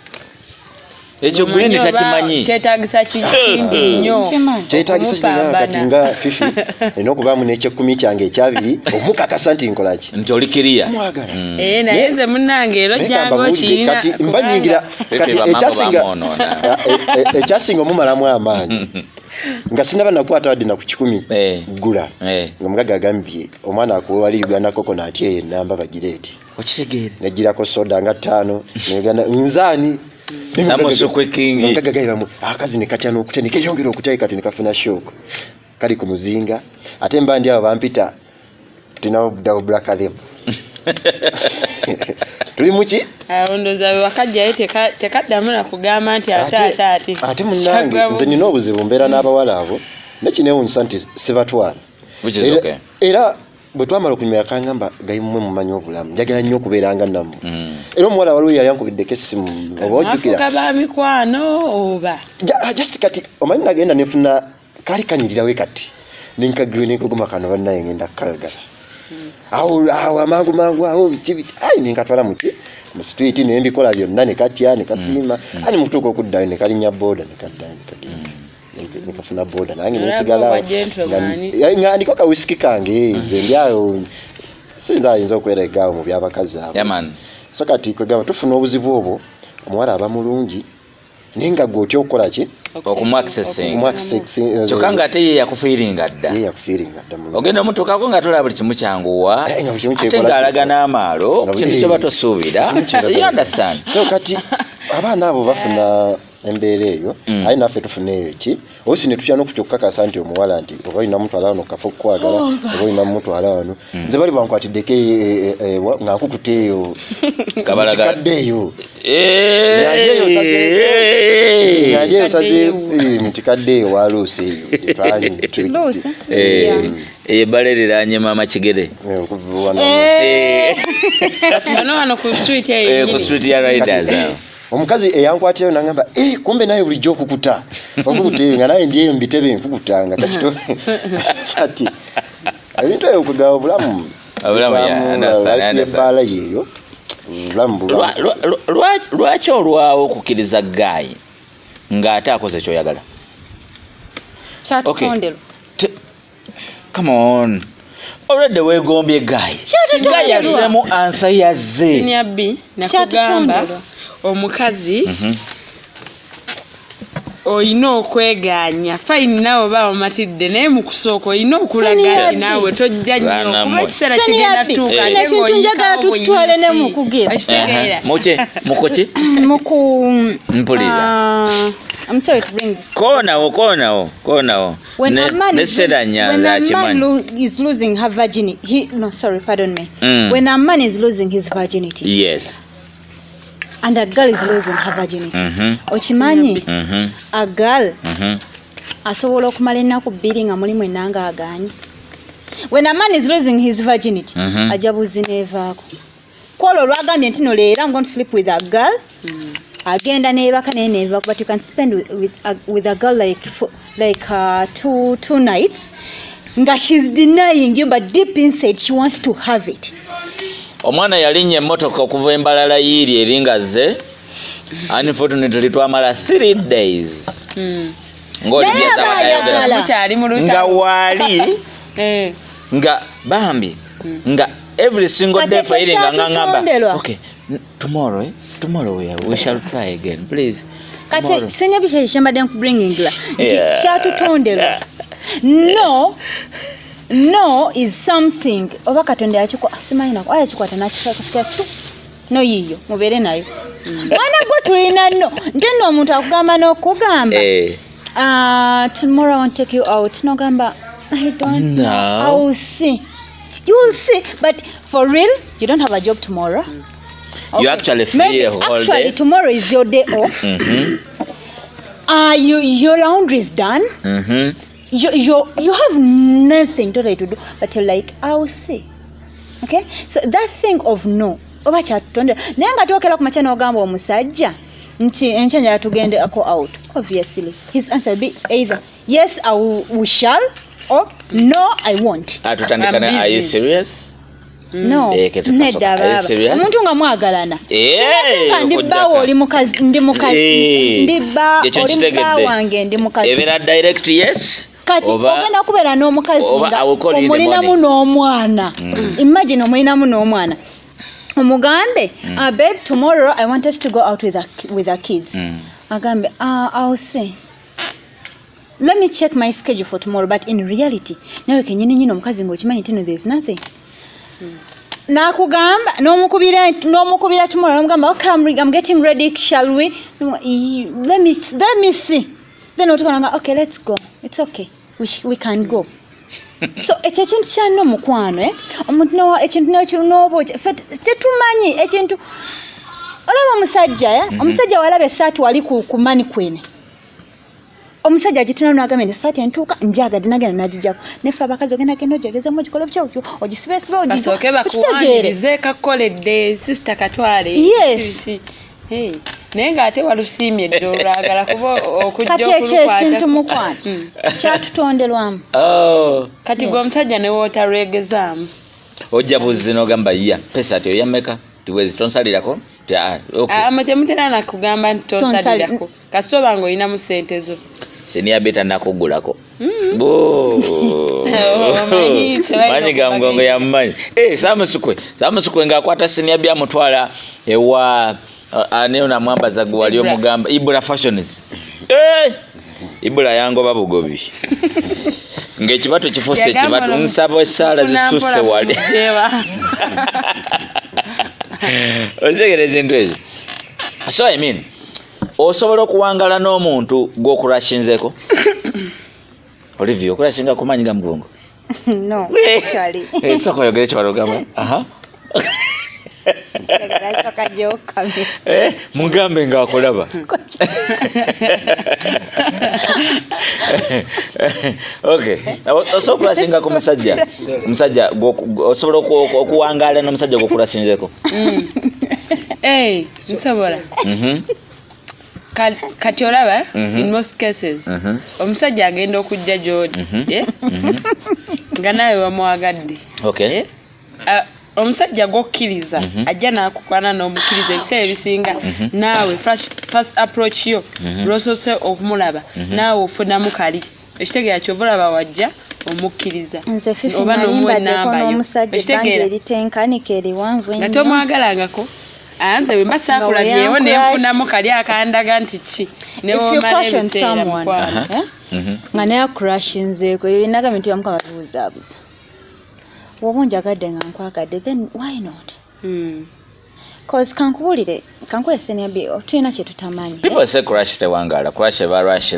ekyo gwene takimanyi kyetagisa kindi nnyo kyetagisa kindi kati nga fifi eno okubamu n'ekyekumi kyange ekyabiri omukakasa nti nkolaki nti oli kiriya mwagala naye nze munnange ero jango kiyina kati mbanyingira kati ekyasinga omumalamu amaanyi nga sinaba nakwata wadde na ku 10 gula nga mugaga agambye omwana akuwe wali Uganda coconut eyo namba bagireeti okitegeere negirako soda nga 5 Uganda nzani samusukwe kingi akazi nekatya n'okutendeka eyongera okutya kati nekafuna shock kali ku muzinga ate mbandi abo bampita tinawo buddawo black label tuli muki ondoza wakajjayo tekaddamu nakugamba nti ate munnange nze nina obuzibu mbeera n'abawala abo nekinewunyisa nti sibatwala era bwe twamala okunyuma yakangamba gayimwe mumanyi obulamu njagala nnyo okubeeranga nammwe era omuwala waliwo yali ankubiddeko essimu oba ojjukira ba mikwano oba just kati omanyi nagenda nefuna kaali kanyirirawe kati nenkaguma kano bannaye ngenda kukagala awo amangu awo biki nenkatwala muki mu street nembikola byonna nekatya nekasiima ani mutuuka okuddayo nekalinya boda nekaddayo nekagenda nikafuna boda nange nesigalawo nga ndiko ka whisky kange nze ndyawo sinza ayinza okweregaawo mu byabakazi abo so kati kwegamba tufuna obuzibu obwo omuwala aba mulungi naye nga gwe otya okukola ki kyokka ate ye yakufiiringa dda ogenda omutuukako nga tolaba buli kimu kyanguwa ate ng'alaga n'amaalo kintu kyoba tosuubira so kati abaana abo bafuna embeera eyo aye naffe tufuna eyo ki osi ne tutya n'okukakasa nti omuwala nti oba olina mutwala wano kafa okukwagala oba olina mutwala wano nze bali bankwatiddeko nga nkukuta eyo kikadde eyo ngandi eyo saze mu kikadde eyo waluusi eyo ebalereranye mama Kigere ano ku street ya Riders omukazi eyankwatirayo nangamba kumbe naye bulijjo okukuta okukutenga naye ndiyo mbitebe nkukutanga kakito ati ebintu ebyo okugawa obulamu ya yeyo lwaki olwawo okukkiriza Guy ng'ate akoze kyoyagala? Come on. Already weegombye Guy. Guy yazemu ansa yazze. Senior B nakugamba omukazi oyina okweganya fine nawe bawo matidde naye mu kusooka oyina okulaga naawe tojja nnyo kuba ekiseera kigenda tuuka ekintu njagala tukitwale ne mu kugira mukoki mpulira. I'm sorry to bring this. Konawo. When a man is losing her virginity, pardon me. When a man is losing his virginity. Yes. And a girl is losing her virginity. Ochimanyi, a girl asobola okumala ennaku bbiri nga mulimu ennanga agaanye. When a man is losing his virginity, ajabuzi neevaako. Kwolwo olwagambye nti no leero I'm going to sleep with a girl. Agenda nebaka nevaako, but you can spend with a girl like two nights. Nga she's denying you, but deep inside she wants to have it. Omwana yalinnya emmotoka okuva Embalala yiri eringaze. Unfortunately twamala 3 days. Nga wali nga bambi nga every single day for eating ngamba. Okay, tomorrow we shall try again, please. Kati senya bishe shambadde bringing la. Kyatutonderwa. No is something oba Katonda yakiko asimayina ko ayakikwata nakifaka tu no yiyo mubere nayo mwana gwe tuyina no ndendo omuntu akugamba n'okugamba tomorrow I want to take you out no gamba I don't know. I will see. You will see, but for real you don't have a job tomorrow. You actually free a whole actually day. Tomorrow is your day off. Your laundry is done. You have nothing totally to do, but you're like, I'll see. Okay? So that thing of no. Oba kyatutonde. Naye nga twokera ku machana ogamba omusajja nti enchanja tugende ako out. Obviously, his answer will be either yes, we shall, or no, I won't. Atutandikana, are you serious? No. Nedda baba. Omuntu nga mwagalana. Ndibbawo oli mukazi ndi mukazi. Ndibba oli mba wange ndi mukazi. Ebera direct yes. Kati ogenda kubeera n'omukazi nga omulinamu n'omwana. Imagine omulinamu n'omwana. Omugambe, babe, tomorrow I want us to go out with our kids. Agambe, I'll say. Let me check my schedule for tomorrow, but in reality, nawe kenyini nyino omukazi ng'okimanyi nti there's nothing. Nakugamba n'omukubira tomorrow namugamba okay I'm getting ready, shall we? Let me see. Then otukananga okay, let's go. It's okay. We can go. So ekintu kyano mukwano omuntu no ekintu nakyo nobo tetumanyi ekintu olaba omusajja walabe saatu wali ku mani kwene omusajja agituna n'agamba ne saatu entuuka njagadde nagenda nagijjako nefa abakazi ogenda genda ojegeza mu gikolo kyokyo ogisibesibe okitegeere kakoledde sister Katwale. Yes. Hey. Naye ng'ate walusiimye dde olwagala kuba okujja kati ekintu mukwano kyatutonderwamu. Kati gwe omusajja ne wootalwegezaamu ojja buzzi n'ogamba ya pesa ati oyammeka tiwezi tonsalirako temutera nakugamba nti tonsalirako kasita oba ng'olinamu ssente zo senior beta nakugulako manyiga mgongo ya mmanyi samusukwe ng'akwata senior bya mutwala ewa aneo na mwambaza gwali omugamba Ibula Fashions Ibula yangoba bugobi ng'ekibato kifuse ekibato nsabo esaala zisusse wali osegereza ento ezo. So I mean osobola okuwangala n'omuntu gw'okurashinzeko Olivia okurashinga kumanyiga mugongo? No, actually. Soko yogere kibalogamba. Mugambe nga akulaba. Okay. So kulasinga ku musajja osobola okuwangaala n'omusajja gw'okulasinzeko. Nsobola. Kati olaba in most cases omusajja agenda okujja gy'oli nga naawe wamwagadde. Okay. Omusajja gwokkiriza ajja n'akukwana n'omukkiriza ebiseera ebisinga naawe first approach yo lw'osoose okumulaba naawe ofunamu kali ekitegeera ky'ova olaba wajja omukkiriza oba n'omuwa ennamba yo nga tomwagalangako anze bwe mba saakulabyewo ne nfunamu kali akandaga nti ki ne womala ebiseera mukwano nga naye akurashinzeeko ebyo binaga bintu byamu kabatubuuzaabuza woba onjagadde nga nkwagadde then why not? Cause kankubulire kankuwe senior bi tulina kye tutamanyi. People say crash tewangala crash eba rush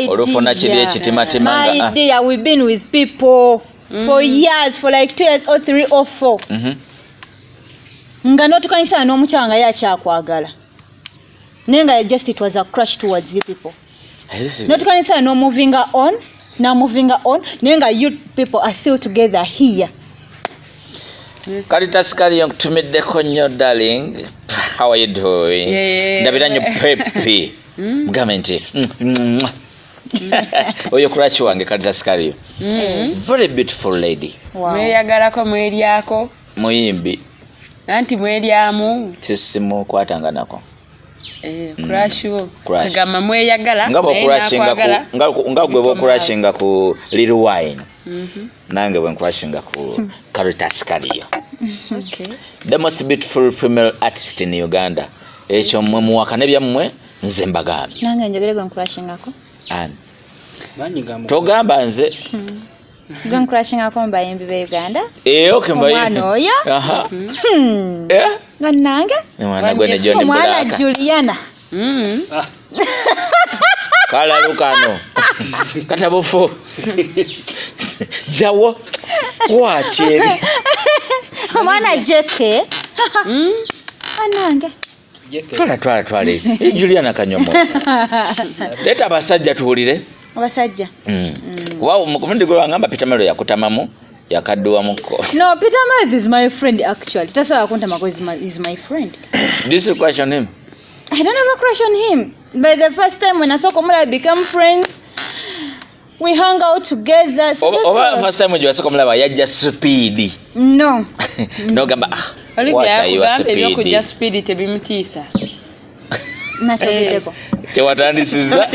olufuna kiri ekitimatimanga. My dear, we've been with people for years, for like 2 years or 3 or 4. Nga notukanisa n'omukyanga yakyakwagala nenga just it was a crush towards you people. Notukanisa no moving on. Now moving on, nenga you people are still together here. Caritas Kariong tumiddeko nnyo darling. How are you doing? Ndabira nnyo pepi. Mugambe nti oyo crush wange Caritas Kariong. Very beautiful lady. Mweyagalako mweryako. Muyimbi. Anti mweryamu. Sisimu kwatanga nako. Crush wo. Kagama mweyagala. Nga gwe bokurashinga ku Lil Wayne. Nange bwe nkurashinga ku Caritas Kariong. Okay. The most beautiful female artist in Uganda. Ekyo mmwe muwakane byammwe nze mbagambye. Nange njogere gwe nkurashingako. Ani. Togamba nze. Gwe nkurashingako mbayimbi be Uganda. Okay mbayimbi. Omwana oyo. Aha. Nange. Mwana gwe ne John Bulaka. Mwana Juliana. Kala lukano. Katabofo. Jawo. Wacheri. Mwana JK. Anange. Twala. Juliana Kanyomo. Leta abasajja tuwulire. Abasajja. Wow, mukundi gwe ngamba Pitamelo yakutamamu. Yakadduwa muko. No, Pitamelo is my friend actually. That's why I want to is my friend. This is question him. I don't have a crush on him. But the first time when I saw Komula, I became friends. We hung out together. So over first time when you saw Komula, you just speedy. No. No gamba. Olivia, you just speedy to be mutisa. Naturally. Chewatandisiza.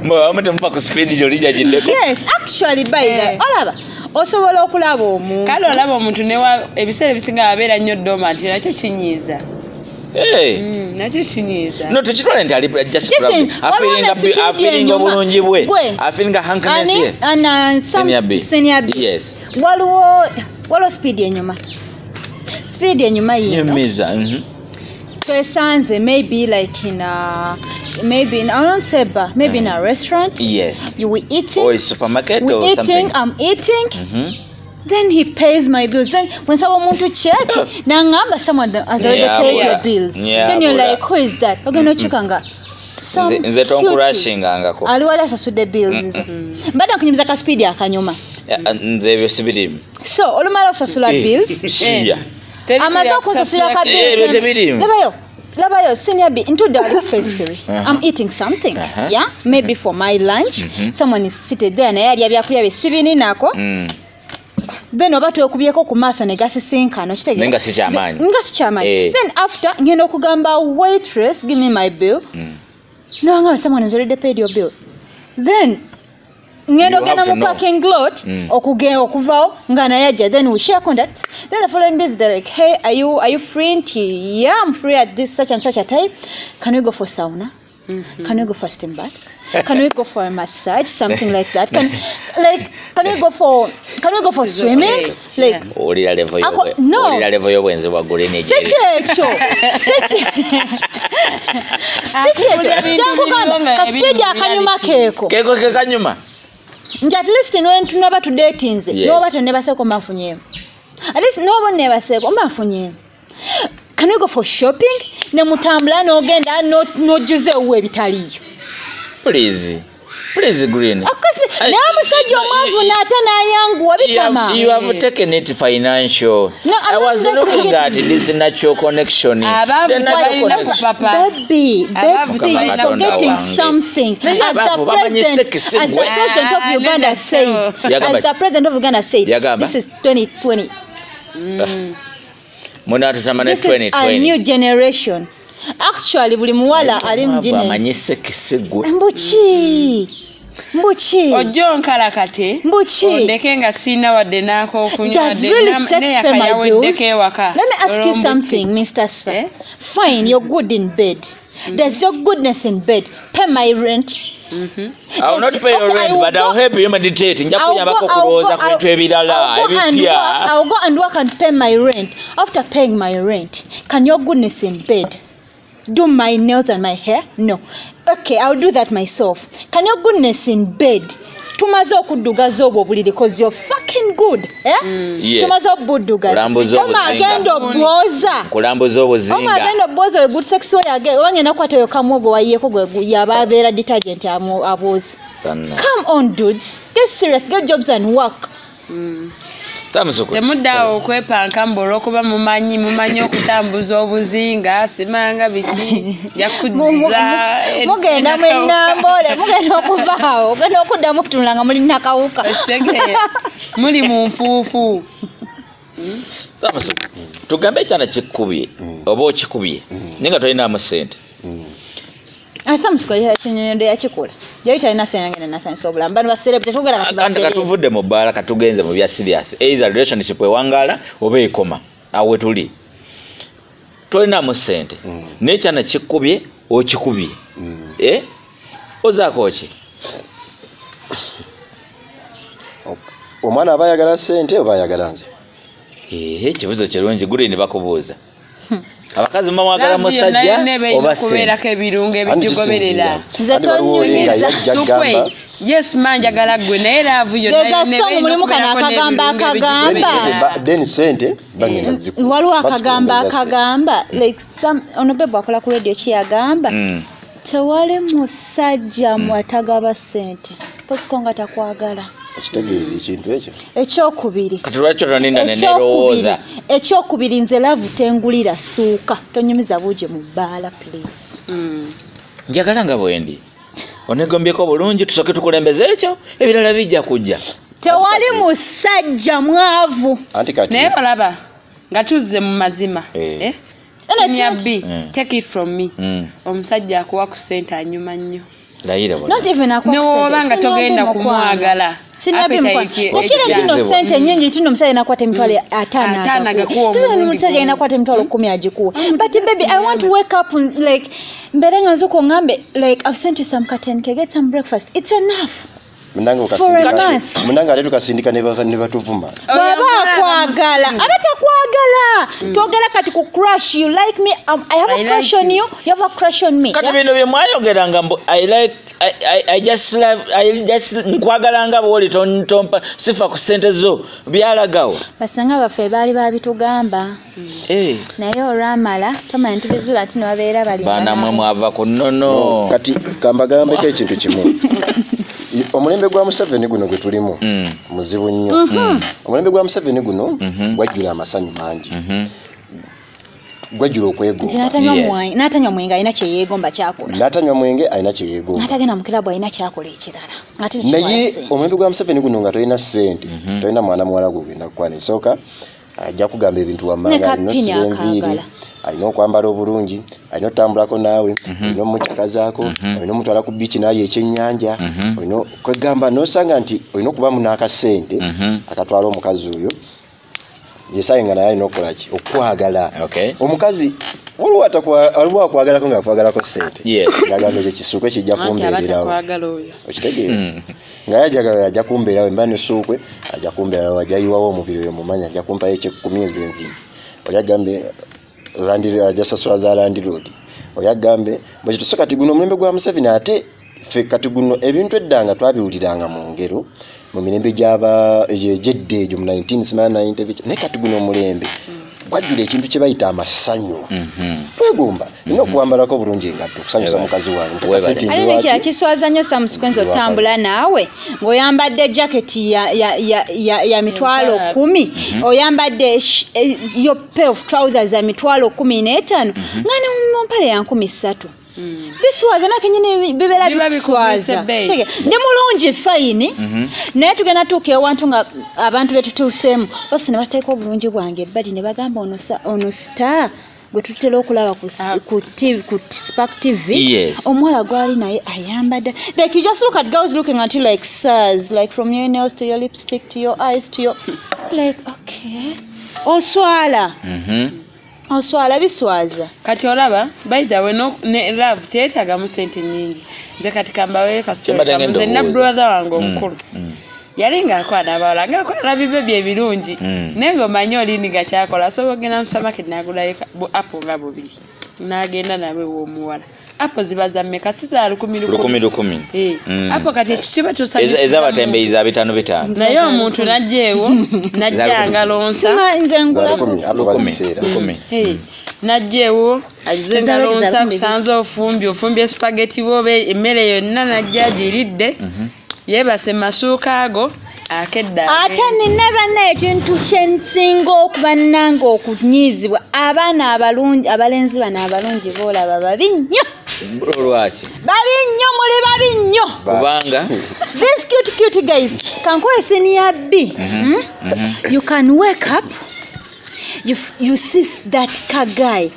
Mwa ametempa ku speed jolija jindeko. Yes, actually by the olaba. Osobola okulaba omuntu. Kale olaba omuntu newa ebiseera ebisinga abeera nnyo dormant nakyo kinyiiza. Nakyo kinyiiza. No tukitwale nti ali just feeling obulungi bwe. Feeling hankness ye. And senior B. Yes. Waliwo speed enyuma. Speed enyuma yino. Nyumiza. Sanze maybe like in a maybe in, I don't say bar, maybe in a restaurant. Yes. You were eating. Or a supermarket we or eating, something. I'm eating. Then he pays my bills. Then when someone wants to check, nangamba someone has already paid your bills. Then you're like, who is that? Okay, no chukanga. Nze tonkurashinga ngako. Aliwala sasude bills. Mbada kunyumiza ka speed akanyuma. Nze byo sibirimu. So olumala osasula bills. Yeah. Amaze okusasula ka bills. Labayo, senior B, into the first 3. I'm eating something. Yeah? Maybe for my lunch. Someone is seated there. Na yali abyakulya besibini nako. Then obatu okubyeko ku maaso ne gasisinkano kitegera. Nga si kyamaanyi. Then after ngeno kugamba waitress, give me my bill. No, someone has already paid your bill. Then ngeno gena mu parking lot okuvao ngana yaja, then we share contacts. Then the following days they're like, hey, are you free? Yeah, I'm free at this such and such a time. Can we go for sauna? Can we go for steam bath? Can we go for a massage? Something like that. Can we go for swimming? Like olira level yo. No. Olira level yo bwenze bagule ne. Sechecho. Chankugamba kaspedia akanyuma keko. Keko kanyuma. Nti at least when tunaba to datinze. No bato ne baseko mafunye. At least no one never said, "Omafunye. Can we go for shopping?" Ne mutambula no genda no juze uwe bitaliyo. Please Green. Of course, na musajja omwavu nate nayangu wabitama. You have taken it financial. No, I was looking at this natural connection. Baby, you're forgetting something. As the president of Uganda said, this is 2020. This is a new generation. Actually, buli muwala ali mjini. Mbuchi. Ojo nkala kate. Mbuchi. Ondeke nga sina wadde nako okunywa. Does really sex pay my bills? Let me ask you something, Mr. Sir. Fine, you're good in bed. Does your goodness in bed pay my rent? I will not pay your rent, but I'll help you meditate. I'll go and work and pay my rent. After paying my rent, can your goodness in bed do my nails and my hair? No. Okay, I'll do that myself. Can your goodness in bed tumaze okudugaza obwo buliri because you're fucking good. Yes. Tumaze okudugaza. Kama agenda obwoza. Kulambuza obuzinga. Kama agenda obwoza we good sex way again. Wange nakwata yo kamogo wayeko gwe yababeera detergent abozi. Come on dudes. Get serious. Get jobs and work. Temuddawo okwepanka mbolo kuba mumanyi okutambuza obuzinga simanga biki yakuddiza mugenda mwenambole mugenda okuvaawo ogenda okuddamu okutulanga muli nakawuka muli mu nfuufu. Tugambe ekyana kikubye oba okikubye ninga tolinamu ssente. Asamusiko yakinyonyondo yakikola. Yali talina sengene nasanyisa obulamu. Bano baserebute tugera kati baserebute. Katuvudde mu bbala katugenze mu bya serious. Either relationship ewangala oba ekoma. Awe tuli. Tolinamu ssente. N'ekyana kikubye okikubye. Ozaako ki? Omwana aba ayagala ssente oba ayagala nze? Ekibuzo kirungi guli ne bakubuuza. Abakazi mwagala musajja oba kubeerako ebirungo ebijugoberera. Nze tonyumiza sukwe. Yes manjagala gwe naye laavu yo naye mulimu kana akagamba. Then sente bangena zikku. Waliwo akagamba like some onobebo akola ku radio kiyagamba. Tewali musajja mwatagaba sente. Posikonga takwagala. Ekitegeere ekintu ekyo. Ekyokubiri. Katulwakyo toninda nerowooza. Ekyokubiri nze laavu tengulira suuka. Tonyumiza buuje mu bbaala please. Njagala nga bwendi. Onegombyeko bulungi tusoke tukulembeze ekyo ebirala bijja kujja. Tewali musajja mwavu. Anti kati. Naye olaba nga tuzze mu mazima. Nyabbi, take it from me. Omusajja akuwa ku ssente anyuma nnyo. Not even akuwa ku ssente. N'obanga togenda kumwagala. Tekire tino sente nyingi tino musajja nakwata emitwalo 5 agakuwa. Tino musajja nakwata emitwalo 10 agikuwa. But baby, I want to wake up like mberenga nzuko ngambe like I've sent you some curtain cake, get some breakfast. It's enough. Munanga letu kasindika ne batuvuma. Baba kwagala. Abatakwagala. Togera kati ku crush you like me. I have a crush on you. You have a crush on me. Kati bino bye mwayogera ngambo I just nkwagala nga bwoli tompa sifa ku ssente zo byalagawo. Basanga bafe baali babitugamba. Naye olwamala tomanya ntubizula nti nebabeera bali. Baana mwe mwava ku nnono. Kati kambagambeko ekintu kimu. Omulembe gwa Museveni guno gwe tulimu muzibu nnyo. Omulembe gwa Museveni guno gwajjula amasanyu mangi. Gwajjula okwegomba. N'atanywa mwenge alina kye yeegomba kyakola. N'atanywa mwenge alina kye yeegomba. N'atagenda mu kilabu alina kyakola ekirala. Naye omulembe gwa Museveni guno nga tolina ssente, tolina mwana muwala gugenda kukwana esooka, ajja kugamba ebintu wammanga alina enviiri, alina okwambala obulungi, alina otambulako naawe, alina omukyakazaako, alina omutwala ku biiki n'ali ekyennyanja, olina kwegamba n'osanga nti olina okubaamu n'akasente akatwala omukazi oyo. Yesaye nga naye alina okukolaki okwagala. Omukazi waliwo akwagalako nga akwagalako ssente. Ngagamba ekyo kisuukwe kijja kumbeererawo. Okitegeera? Nga yajagala ajja kumbeerawo emba n'essuukwe ajja kumbeerawo ajja yiwawo omubiri oyo mumanya ajja kumpayo ekyekumi ez'enviiri. Oli agambe ajja sasula za landiroodi. Oli agambe bwe kituso kati guno omulembe gwa Museveni ate ffe kati guno ebintu eddanga twabiwuliranga mu ngero mu mirembe gy'aba jedde egyo mu 1990 naye kati guno omulembe gwajjula ekintu kye bayita amasanyu twegomba nina okuwambalako bulungi engatto okusanyusa mukazi wange ate nekira kiswaza nnyo Samusikwenzi otambula naawe ng'oyambadde jaketi ya mitwalo 10 oyambadde yo pair of trousers ya mitwalo 15 nga ne mu mpale ya 13 biswaza nakenyini bibera biswaza ndi mulungi fayini naye tugenda tuuka ewantu nga abantu betutuuseemu basi ne bateeka obulungi bwange ebbali ne bagamba ono star gwe tutera okulaba ku Spark TV omuwala gwali naye ayambadde like you just look at girls looking at you like stars like from your nails to your lipstick to your eyes to your like okay oswala oswala biswaza kati olaba by the way no love teetaga mu sente nyingi nze kati kambawe kasitoli nze na brother wange omukulu yali ng'akwata abawala ng'akwata bibe ebirungi naye ng'omanyi olini gakyakola asobola ogenda mu supermarket n'agulayo apo nga bubiri n'agenda nawe w'omuwala apo ziba za mmeka si za 10 apo kati kiba tusanyusa ezabatembeyiza 5 naye omuntu najjeewo najjanga lonsa nze ngula 10 najjeewo azenga lonsa kusanza ofumbye spaghetti bobe emmere yonna najja giridde yebase masuuka ago akedda ate nina banna ekintu kyensinga okuba nnanga okunyizibwa abaana abalungi abalenzi bano abalungi boolaba babi nnyo lwaki babi nnyo muli babi nnyo kubanga this cute guys kankola senior B you can wake up you see that guy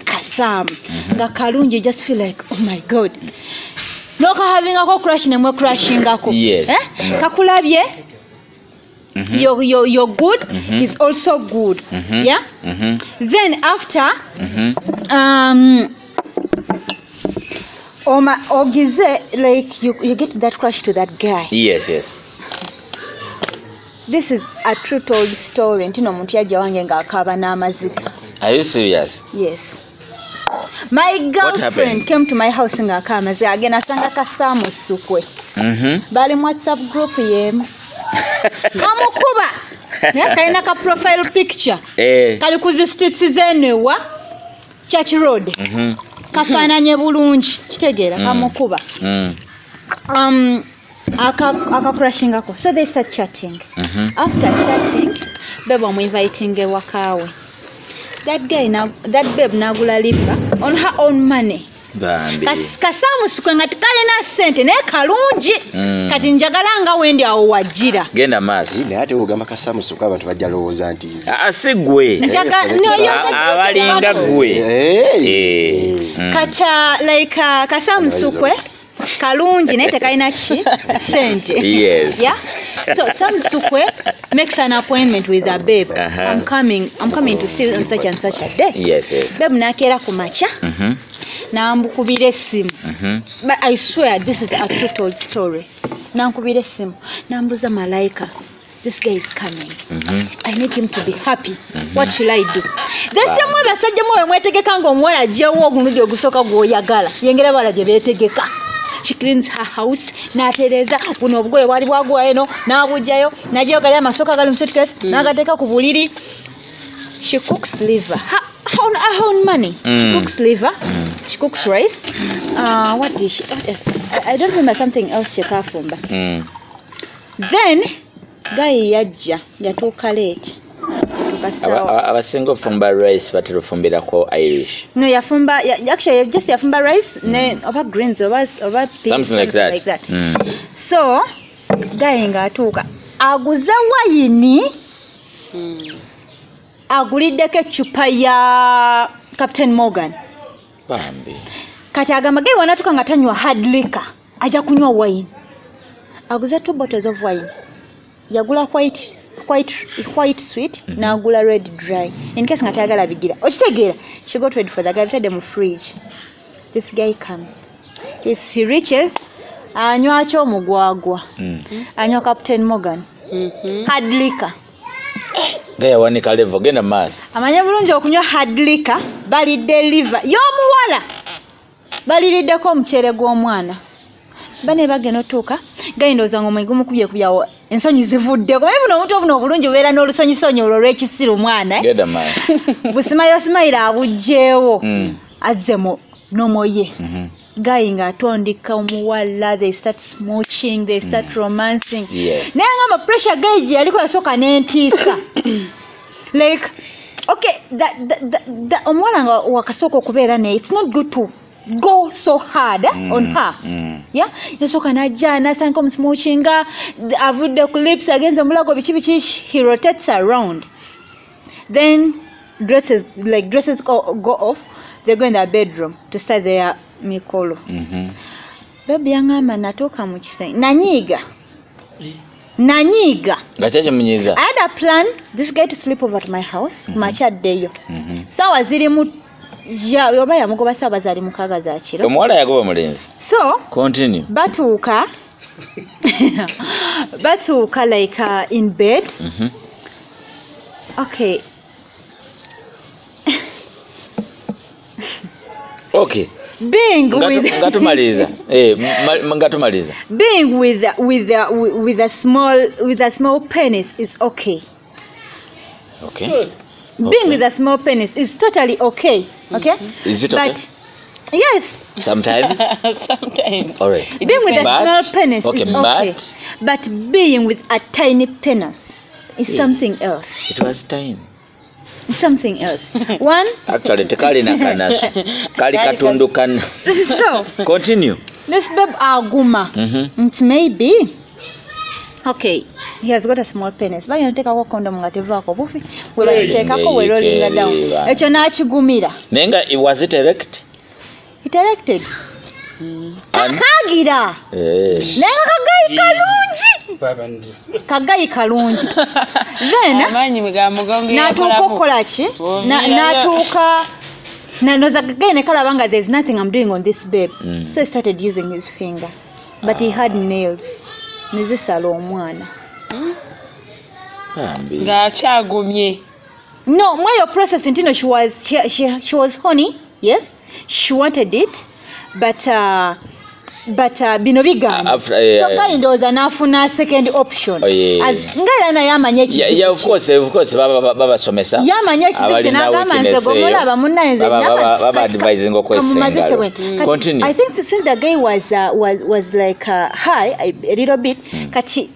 Kasam nga kalungi just feel like oh my god noka having a crush nemwe crushing ako kakulabye you're good is also good yeah then after ogize like you get that crush to that guy yes this is a true told story ntino muntu yajja wange ng'akaaba n'amaziga are you serious yes my girlfriend came to my house ng'akaamaze agenda asanga Kasaamu Sukwe bali mu WhatsApp group yemu kamukuba naye kalina ka profile picture kali ku zi streets z'enewa Church Road kafaananye bulungi kitegeera kamukuba aka crushing ako so they start chatting after chatting babe I'm inviting ewakawe that babe nagula lipa on her own money Kasaamu Sukwe nga tikalina sente naye kalungi kati njagala nga wendi awo wajjira genda maaso naye ate ogamba Kasaamu Sukwe abantu bajja lowooza nti si gwe abalinga gwe kata like Kasaamu Sukwe kalungi naye tekalina ki sente yeah so Sam Sukwe makes an appointment with a babe I'm coming to see you on such and such a day yes babe nakeera ku macha nambukubira essimu but I swear this is a true told story nankubira essimu nambuza Malaika this guy is coming I need him to be happy what should I do the same way basajja mwe mwetegeka ng'omuwala ajjewo ogulugi ogusooka gw'oyagala yengera bala gye beetegeka she cleans her house natereza buno obugoye bwali bwagwa eno nabujjayo najjayo gali amasooka gali mu suitcase nagateeka ku buliri she cooks liver her own money she cooks liver she cooks rice what else I don't remember something else she kafumba then guy yajja yatuuka late abasinga ofumba rice baterufumbirako Irish no yafumba actually just yafumba rice ne over greens over peas something like that. So guy ngatuuka aguza wayini aguliddeko eccupa ya Captain Morgan bambi kati agamba guy wanatuuka nga tanywa hard liquor aja kunywa wine aguza 2 bottles of wine yagula quite sweet nagula red dry in case nga tayagala bigira okitegeera she got ready for the guy put them in fridge this guy comes he reaches anywa kyo mugwagwa anywa Captain Morgan hard liquor gaya wanika level genda maaso amanya bulungi okunywa hard liquor bali deliver y'omuwala baliriddeko omuceere gw'omwana bane bagenda otuuka gayindoza ngo mwigumu kubya ensonyi zivudde ko buno omuntu buno obulungi obeera n'olusonyi olwo lw'ekisiru mwana busimayira abujjeewo azzemu nomoye guy nga atondika omuwala, they start smooching, they start romancing. Naye nga pressure gauge yaliko yasooka n'entiisa like okay that omuwala nga wakasooka okubeera naye, it's not good to go so hard on her. Yeah, yasooka najja nasanga omusmookinga avudde ku lips agenze omulago biki he rotates around, then dresses go off, they go in their bedroom to start their mikolo. Baby yangamba natuuka mu kisenge nanyiga ngachache munyiza. I had a plan this guy to sleep over at my house machaddeyo sawa zirimu yoba yamugoba sawa zali mukaga za kiro omuwala yagoba mulenzi. So continue. batuuka like in bed. Okay. Okay. Being with ngatumaliza ngatumaliza. Being with a small penis is okay. Okay. Being with a small penis is totally okay. Okay? Is it okay? But yes. Sometimes. Sometimes. All right. Being with a small penis is okay. But being with a tiny penis is something else. It was tiny. Something else. One. Actually, tekali na kanasu. Kali katundu kan. So. Continue. This babe aguma. It may be. Okay. He has got a small penis. But you take a condom ngatevaako bufi. We will take a we rolling down. Echo nachigumira. Nenga was it erect? It erected. Kagira. Nenga kagayi kalungi. Then natuuka noza gagene kalabanga there's nothing I'm doing on this babe. So he started using his finger. But he had nails. Nizisala omwana. Ngachagumye. No, my process intino she was horny. Yes. She wanted it. But bino bigana. So guy ndoza nafuna second option. As ngala na yamanye ekisi. Yeah, of course baba somesa. Yamanye ekisi kinagama nsegomola bamunaenze baba advising okwesenga. Continue. I think since the guy was like high a little bit kati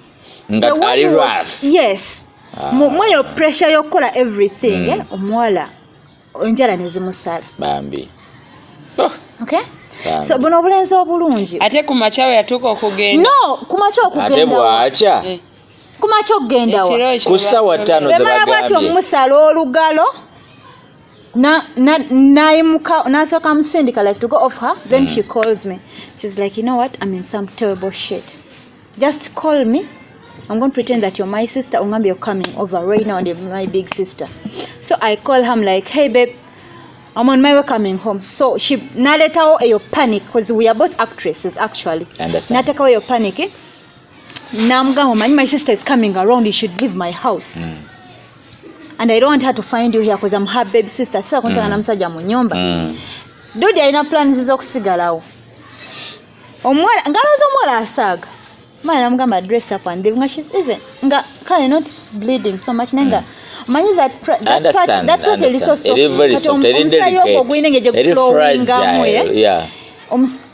ngari rough. Yes. Moyo pressure yokola everything omwala onjala nezimusala. Bambi. Okay? So buno obulenzi obulungi. Ate kumachawe yatuko okugenda. No, kumachawe okugenda. Ate bwacha. Kumachawe okugenda wa. Kusawa 5 zabagambye. Bamato musalo olugalo. Naimuka nasoka msindika like to go off her. Then she calls me. She's like, you know what? I'm in some terrible shit. Just call me. I'm going to pretend that you're my sister. Ungambi, you're coming over right now and you're my big sister. So I call her, I'm like, hey babe, I'm on my way coming home. So she naleta your panic because we are both actresses actually. Understand. Nataka your panic. Namga my sister is coming around. You should leave my house. And I don't want her to find you here because I'm her baby sister. So kuntanga namsaja mu nyumba. Dodi aina plans zokusigalawo. Omwala ngalozo omwala asaga. Mwana namugamba dress up and nga she's even nga kale not bleeding so much nenga. Manyi that part is so soft. It is very soft. It is delicate. It is fragile. Yeah.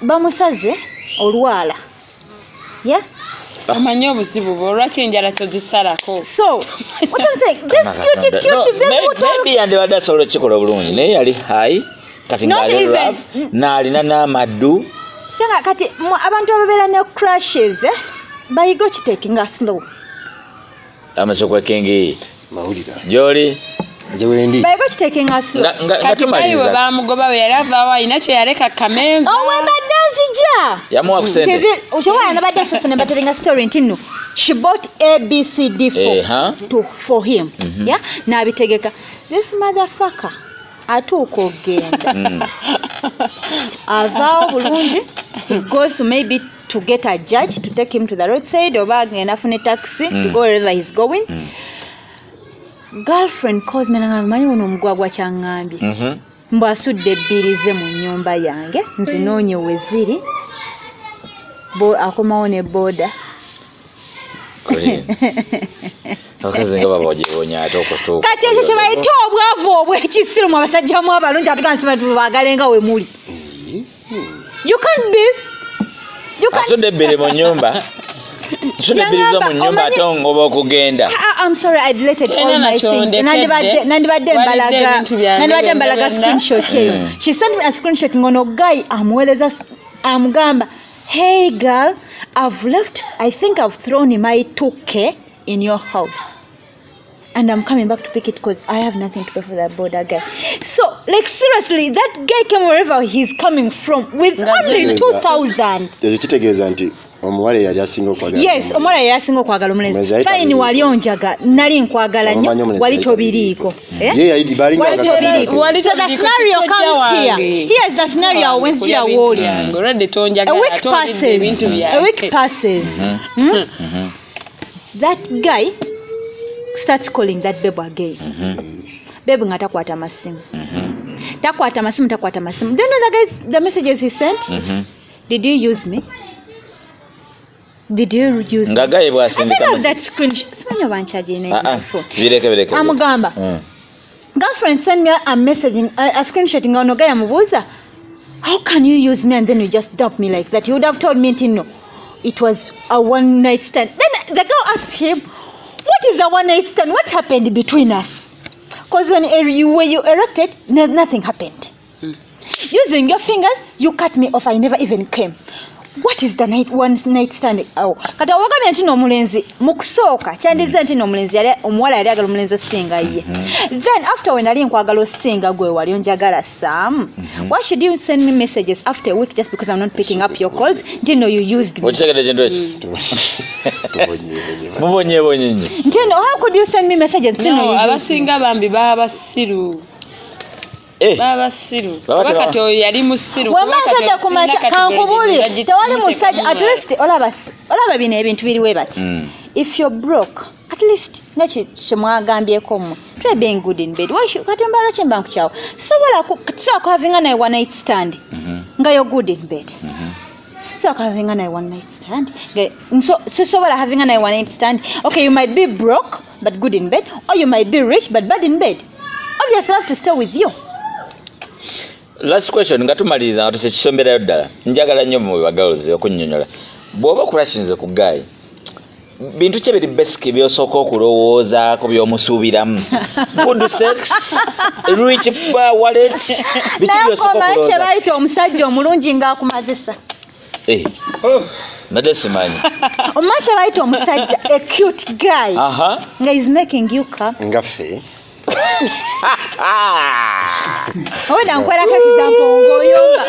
Bamusaze olwala. Yeah. Amanyo buzibu olwaki enjala tozisalako. So, what I'm saying, this cute, this what maybe and other solo chikola bulungi. Naye yali high. Kati ngali rough. Na alina n'amaddu. Kyanga kati abantu ababeera ne crashes bayigo kitekinga slow. Amasokwe kengi. Mawulira. Joli. Zewendi. Bayigo kitekinga slow. Kati bayiwe bamugoba we yalava wa inacho yareka kamenza. Oh, webadde nzija. Yamuwa kusende. Uchowa nabadde sasa ne batelinga story ntino. She bought ABCD for him. Yeah? Na abitegeka. This motherfucker atuuka ogenda. Avaawo bulungi. He goes to maybe to get a judge to take him to the roadside or agenda afune taxi to go wherever he's going. Girlfriend calls me nanga manyi uno mugwagwa kyangambye. Mbu asudde ebbiri ze mu nnyumba yange nzinoonye we ziri. akomawo ne boda Okazi nga babonya atokoto. Kati ekyo kye bayita obwavu obw'ekisiru mu abasajja mu abalungi atugansiba tubagalenga we muli. You can't be. Asode bere mu nyumba. Asode biriza mu nyumba atongoba okugenda. I'm sorry, I deleted all my things. Nandibadde mbalaga screenshot eyo. She sent me a screenshot ngono guy amweleza amugamba, "Hey girl, I've left. I think I've thrown my 2K in your house. And I'm coming back to pick it because I have nothing to pay for that border guy." So, like seriously, that guy came wherever he's coming from with only 2,000. Omuwale yali asinga okwagala. Yes, omuwale yali asinga okwagala omulenzi. Fine wali onjaga, nali nkwagala nnyo, wali tobiriiko. Wali tobiriiko. So the scenario comes here. Here's the scenario when you are worried. A week passes. That guy starts calling that babe again. Babe nga takwata masimu. Takwata masimu. Do you know the messages he sent? Did you use me? Did you use me? Ngagaye bwasindika. I that screenshot. Simanyo banchaje ne. Bireke. Amugamba. Girlfriend send me a messaging, a screenshot ngono gaya mubuza. How can you use me and then you just dump me like that? You would have told me no. It was a one night stand. Then the girl asked him, "What is a one night stand? What happened between us?" Because when you erected, nothing happened. Using your fingers, you cut me off. I never even came. What is the one night stand? Oh, kata wagamye nti no mulenzi mukusooka kyandize nti no mulenzi yali omuwala yali agala mulenzi singa ye. Then after when ali nkwagala singa gwe wali onjagala Sam, why should you send me messages after a week just because I'm not picking up your calls? Didn't know you used me. Ochegede jendo echi. Mubonye nyi. Didn't how could you send me messages? Didn't know you used me. Abasinga bambi baba siru. Baba siru. Wakati yali musiru. Wamakaga kumacha kankubuli. Tewali musajja at least olaba bino ebintu biriwe bati. If you're broke, at least nachi chemwagambyeko mu. Try being good in bed. Why should katembala chemba kuchao. So having a one night stand. Nga you're good in bed. So having a one night stand. So having a one night stand. Okay, you might be broke but good in bed, or you might be rich but bad in bed. Obviously I have to stay with you. Last question ngatumaliza atusekisombera ddala. Njagala nnyo mu bagalozi okunnyonnyola. Bw'oba kulashinze ku guy. Bintu kye biri basic byosooka okulowooza ku by'omusuubiramu. Good sex, rich wallet. Bitu byosooka okulowooza. Naye bayita omusajja omulungi ng'akumazisa. Nade simanyi. Omanyi bayita omusajja a cute guy. Nga is making you come. Ngaffe. Oda nkwera ka example ngoyonga.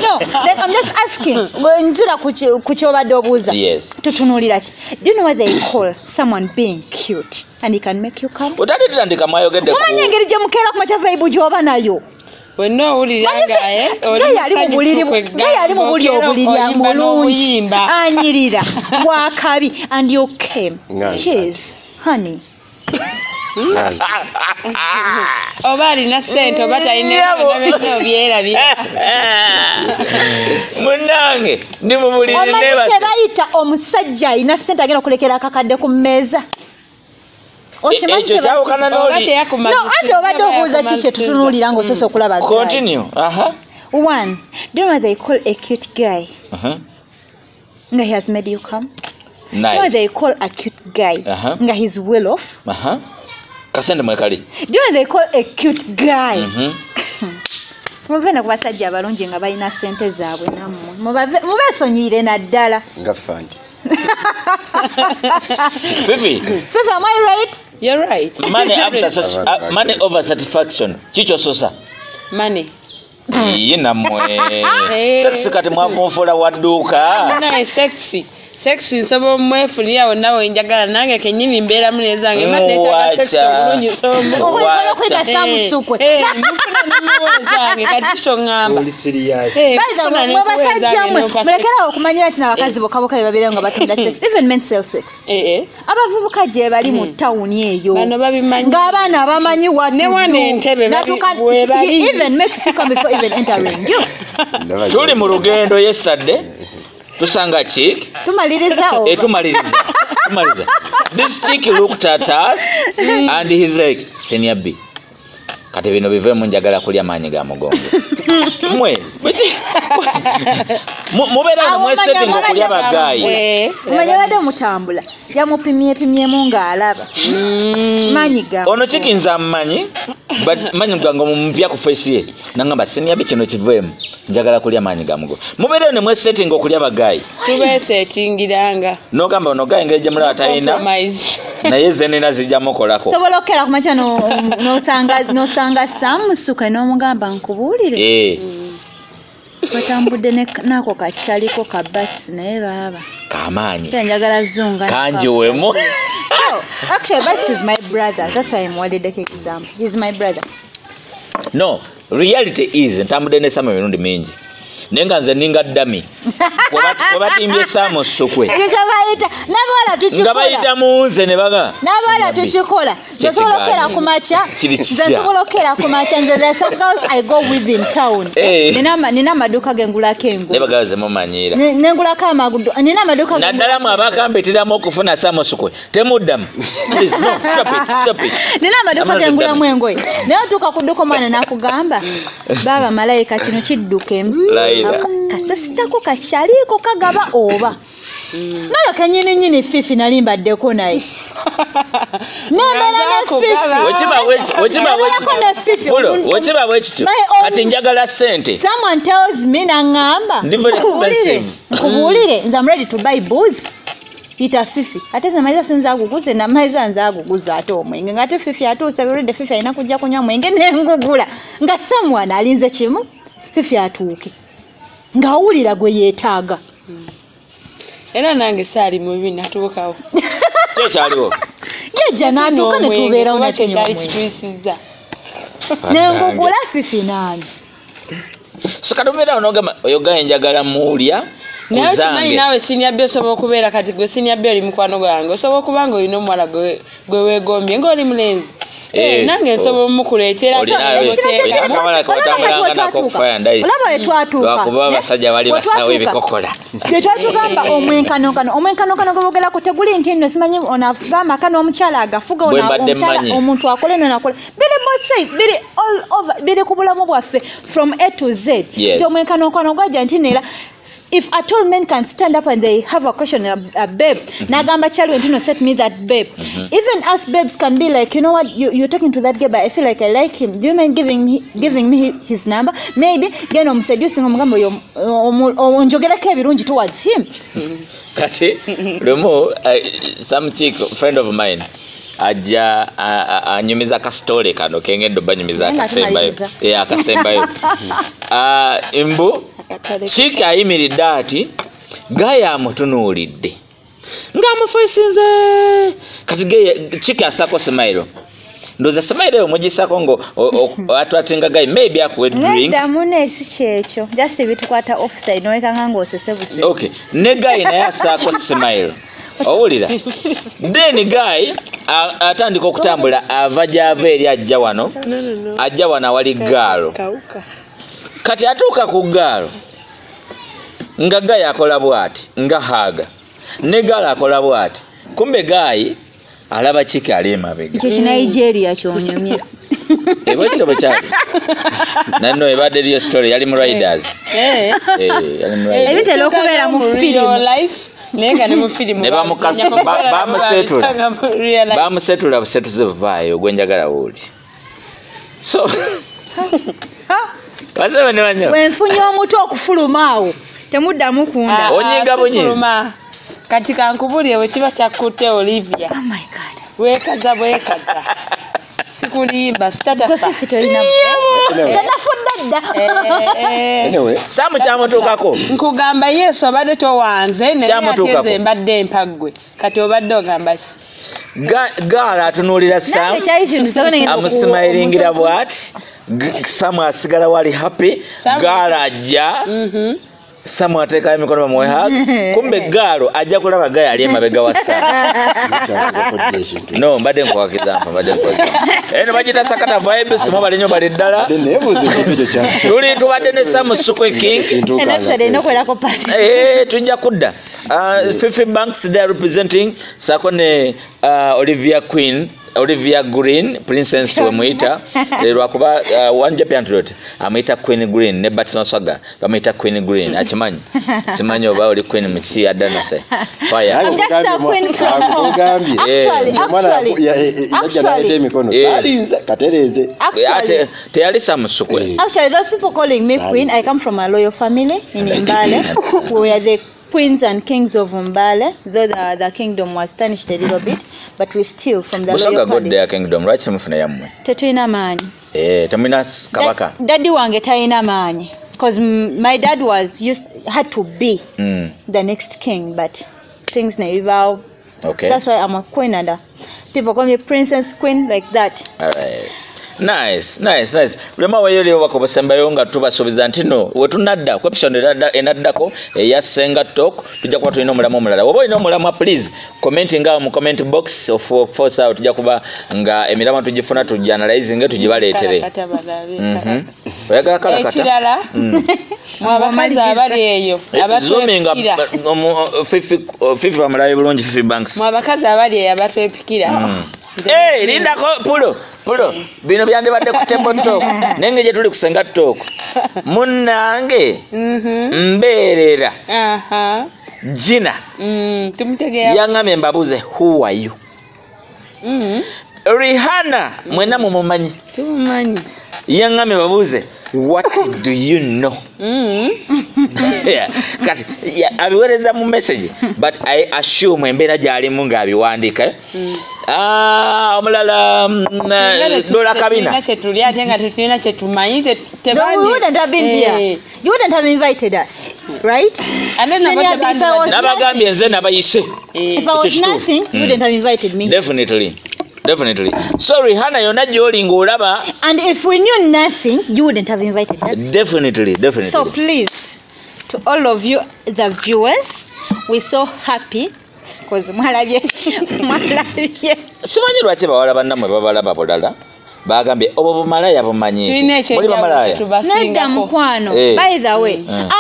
No, like I'm just asking. Nzira kuchobadde obuuza. Yes. Tutunulira ki. Do you know what they call someone being cute and he can make you come? Otade tutandika mayogedde ku. Omanye ngeri gye mukeera ku macha vibe gyoba nayo. Wenna owuliranga yali mu buli obulirya mulungi anyirira wakabi and you came. Cheers, honey. Oba alina ssente oba talina byerabye. Munnange ndi mu buliri nebase. Omanyi kye bayita omusajja alina ssente agenda okulekera akakadde ku mmeeza. Ekyo kyawukana n'oli. No, ate obadde obuuza ki kye tutunuulira ng'osoose okulaba. Continue. One, do you know what they call a cute guy? Nga he has made you come. Nice. You know what they call a cute guy? Nga he's well off. Kasende mwekali. Do you know what they call a cute guy? Muvena ku basajja abalungi nga balina ssente zaabwe nammwe. Mubeesonyiire naddala. Nga fandi. Fifi, am I right? You're right. Money over satisfaction. Chicho sosa. Money. Yina mwe. Sex kati mwafunfula wadduka. Naye sexy nsobo mwefunira wonna wenjagala nange kenyini mbeera munezange madde sexy bulungi so okwera kwita samusukwe mufuna n'emiwozange kati sho ngamba oli serious baza mwe basajja mwe mulekera okumanyira ati n'abakazi bokaboka bebabeera nga batunda sex even men sell sex abavubuka gye bali mu tawuni eyo bano babimanyi ng'abaana abamanyi ne wane entebe even makes you come before even entering you tuli mu lugendo yesterday tusanga chick tumaliriza this chick looked at us and he's like senior B kati bino bivemu njagala kulya maanyi ga mugongo mwe mubeera mwe setting okulya bagayi umanya bade mutambula yamupimye mu ngaalaba maanyi ga ono chikinza mmanyi but manyi mgango mumpya ku face ye nangamba senior B kino kivemu njagala kulya maanyi ga mugongo mubeera ne mwe setting okulya bagayi tube settingiranga nogamba ono gayi ngeje mulala tayina naye zenena zijja mukolako sobola okera kumacha nosanga samusuka n'omugamba nkubuulire batambudde nako kachaliko kabats naye baba kamaanyi njagala zunga kanjiwemu so actually Bats is my brother, that's why I'm worried like example. He's my brother. No, reality is ntambudde ne sama mirundi mingi nenga nze ninga dami wabatimbye samo sokwe yeshabaita nabala tuchikola ngabayita munze ne baga nabala tuchikola nzosolokera kumacha nzosolokera kumacha nze sometimes I go within town nina maduka gengula kengo ne bagaze mumanyira nengula kama nina maduka nadala mwabaka mbetiramu okufuna samo sokwe temuddamu please no stop it nina maduka gengula mwengo nayo tukakuduka mwana nakugamba baba malaika kino kidduke kasasitako kachaliko kagaba oba nalo kenyini fifi nalimbaddeko naye wekiba wekityo kati njagala sente someone tells me nangamba nkubuulire nze I'm ready to buy booze ita fifi ate zamaiza senza aguguze na maiza nza aguguza ate omwenge ngate fifi atuuse already fifi alina kujja kunywa mwenge nengugula nga someone alinze kimu fifi atuuke ngawulira gwe yeetaaga era nange saali mubi natuukawo kyaliwo yajja n'atuuka ne tubeerawo nakitwisizza nengugula fifi nani sikatubeerawo nogamba oyo gaye njagala muulya naye kimanyi naawe senior B osobola okubeera kati gwe senior B oli mukwano gwange osobola okuba nga olina omuwala gwe weegombye ng'oli mulenzi nange nsobola mukuleetera olaba wetwatuuka abasajja bali basawo ebikokola gyetwatugamba omwenkanokano gwebogerako teguli nti nno simanyi onafuga amaka n'omukyala agafuga omuntu akole nonakola biri both side biri all over biri ku bulamu bwaffe from A to Z nti omwenkanokano gwajja nti neera if at all men can stand up and they have a question a babe nagamba chali ntino set me that babe even us babes can be like, you know what, you're talking to that guy but I feel like I like him, do you mind giving me his number, maybe geno seducing omugambo yo onjogerako ebirungi towards him kati lemo some chick friend of mine aja anyumiza ka story kano kengendo banyumiza akasembayo akasembayo imbu chika ayimiridde ati gaya amutunuulidde ng'amufayisinze kati chika asako smile ndoza smile omugisako ngo atwatinga gayi maybe akuwe drink ndamune sikyekyo just ebitukwata offside noekanga ng'osesebuse okay ne gayi naye asako smile owulira then guy atandika okutambula ava gyava eri ajja wano awali gaalo kati atuuka ku gaalo nga gayi akola bwati nga haga ne gaalo akola bwati kumbe gayi alaba chiki ali emabega ekyo Nigeria kyonyomya ebwekitabo kyali nanno ebadde eriyo story yali mu Riders yali mu Riders ebitera okubeera mu film life nenga ne mu film bamusetula busetuze buvaayo gwenjagala wuli so basebe ne banyo wenfunya omutu okufuluma awo temuddamu kunda onyiga bunyizi kati kankubulye bwe kiba kyakutte Olivia oh my god wekaza sikulimba sitatafa anyway samu kyamutuukako nkugamba Yesu abadde towanze naye mbadde empaggwe kati obadde ogamba gaala atunuulira Samu amusmilingira bwati Samu asigala wali happy gaala ajja Samu ateka emikono bamuwe hug. Kumbe galo ajja kulaba gaya ali emabega wa Samu. No, mbadde nkwakizampa. Eno bagita sakata vibes mo balinyo bali ddala. Tuli tubadde ne Samu Sukwe King. Tujja kudda. Fifi Banks they are representing Sakone Olivia Green, Princess Wemuita. Lero kuba one Japan Road. Amita Queen Green, ne Batsma Saga. Amita Queen Green. Achimanyi. Simanyi oba oli Queen mchi adana se. Fire. I'm just a queen from home. Actually, teyali Samu Sukwe. Actually, those people calling me Queen, I come from a loyal family in Mbale. We are the queens and kings of Mbale, though the kingdom was tarnished a little bit, but we still from the loyal palace. Their kingdom, right? Tetuina mani. Taminas kabaka. Daddy wange taina mani, because my dad had to be the next king, but things never. Okay. That's why I'm a queen, and people call me princess queen like that. All right. Nice. Bulema wayoli bakobasembayo nga tubasubiza ntino wetunadda ku episode enaddako ya Senga Talk tujja kuba tulina omulamu omulala. Oba olina omulamu please comment nga mu comment box of force out tujja kuba nga emiramu tujifuna tujanalyze nge tujibaleetere. Oyagala kala kata. Ekirala. Mwabakazi abali eyo abatwepikira. Fifi bamulabe bulungi Fifi Banks. Mwabakazi abali eyo abatwepikira. Lindako pulo bino byandibadde ku Table Talk nenge gye tuli ku Senga Talk munnange mbeerera jina yaŋŋamye mbabuze who are you Rihanna mwena mumumanyi yaŋŋamye mbabuze what do you know kati abiwereza mu message but I assume embeera gyalimu ng'abiwandiika omulala Dola Kabina. No, we wouldn't have been here. You wouldn't have invited us, right? Nabagambye nze nabayise. If I was nothing, you wouldn't have invited me. Definitely. So Rihanna yonna gy'oli ng'olaba. And if we knew nothing, you wouldn't have invited us. Definitely. So please, to all of you, the viewers, we're so happy. Because mwalabye simanyi lwaki bawala bannamwe babalaba bulala bagambye obwo bumalaya bumanyi muli bamalaya nedda mukwano by the way nina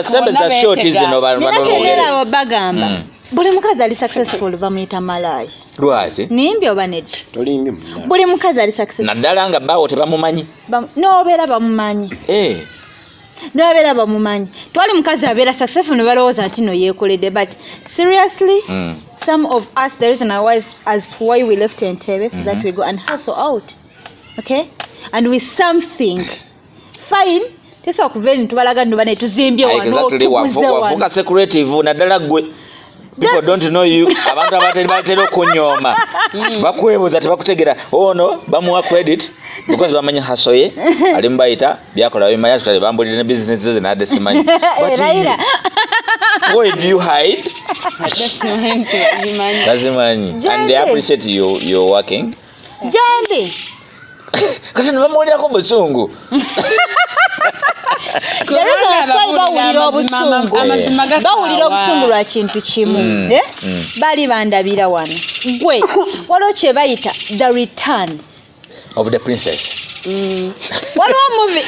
kyenera short zino nina bagamba buli mukazi ali successful bamuyita malaya lwaki nimbi oba nedda buli mukazi ali successful naddala nga bawo tebamumanyi n'obeera bamumanyi n'abeera bamumanyi twali mukazi abeera successful ne balowooza nti no yeekoledde but seriously some of us the reason as why we left Entebbe so that we go and hustle out okay and with something fine tesobola kuva eno tubalaga nno bane tuzimbye wano tuguze wafuuka secretive naddala gwe people don't know you abantu abatera okunyoma bakwebuuza tebakutegera ono bamuwa credit because bamanya hasoye ali mbayita byakola bimanya tutale bambulire ne businesses na simanyi why do you hide Lazimanyi and they appreciate your working Jambi kati nibamulirako busungu bawulira obusungu lwa kintu kimu bali bandabira wano gwe waliwo kye bayita the return of the princess waliwo movie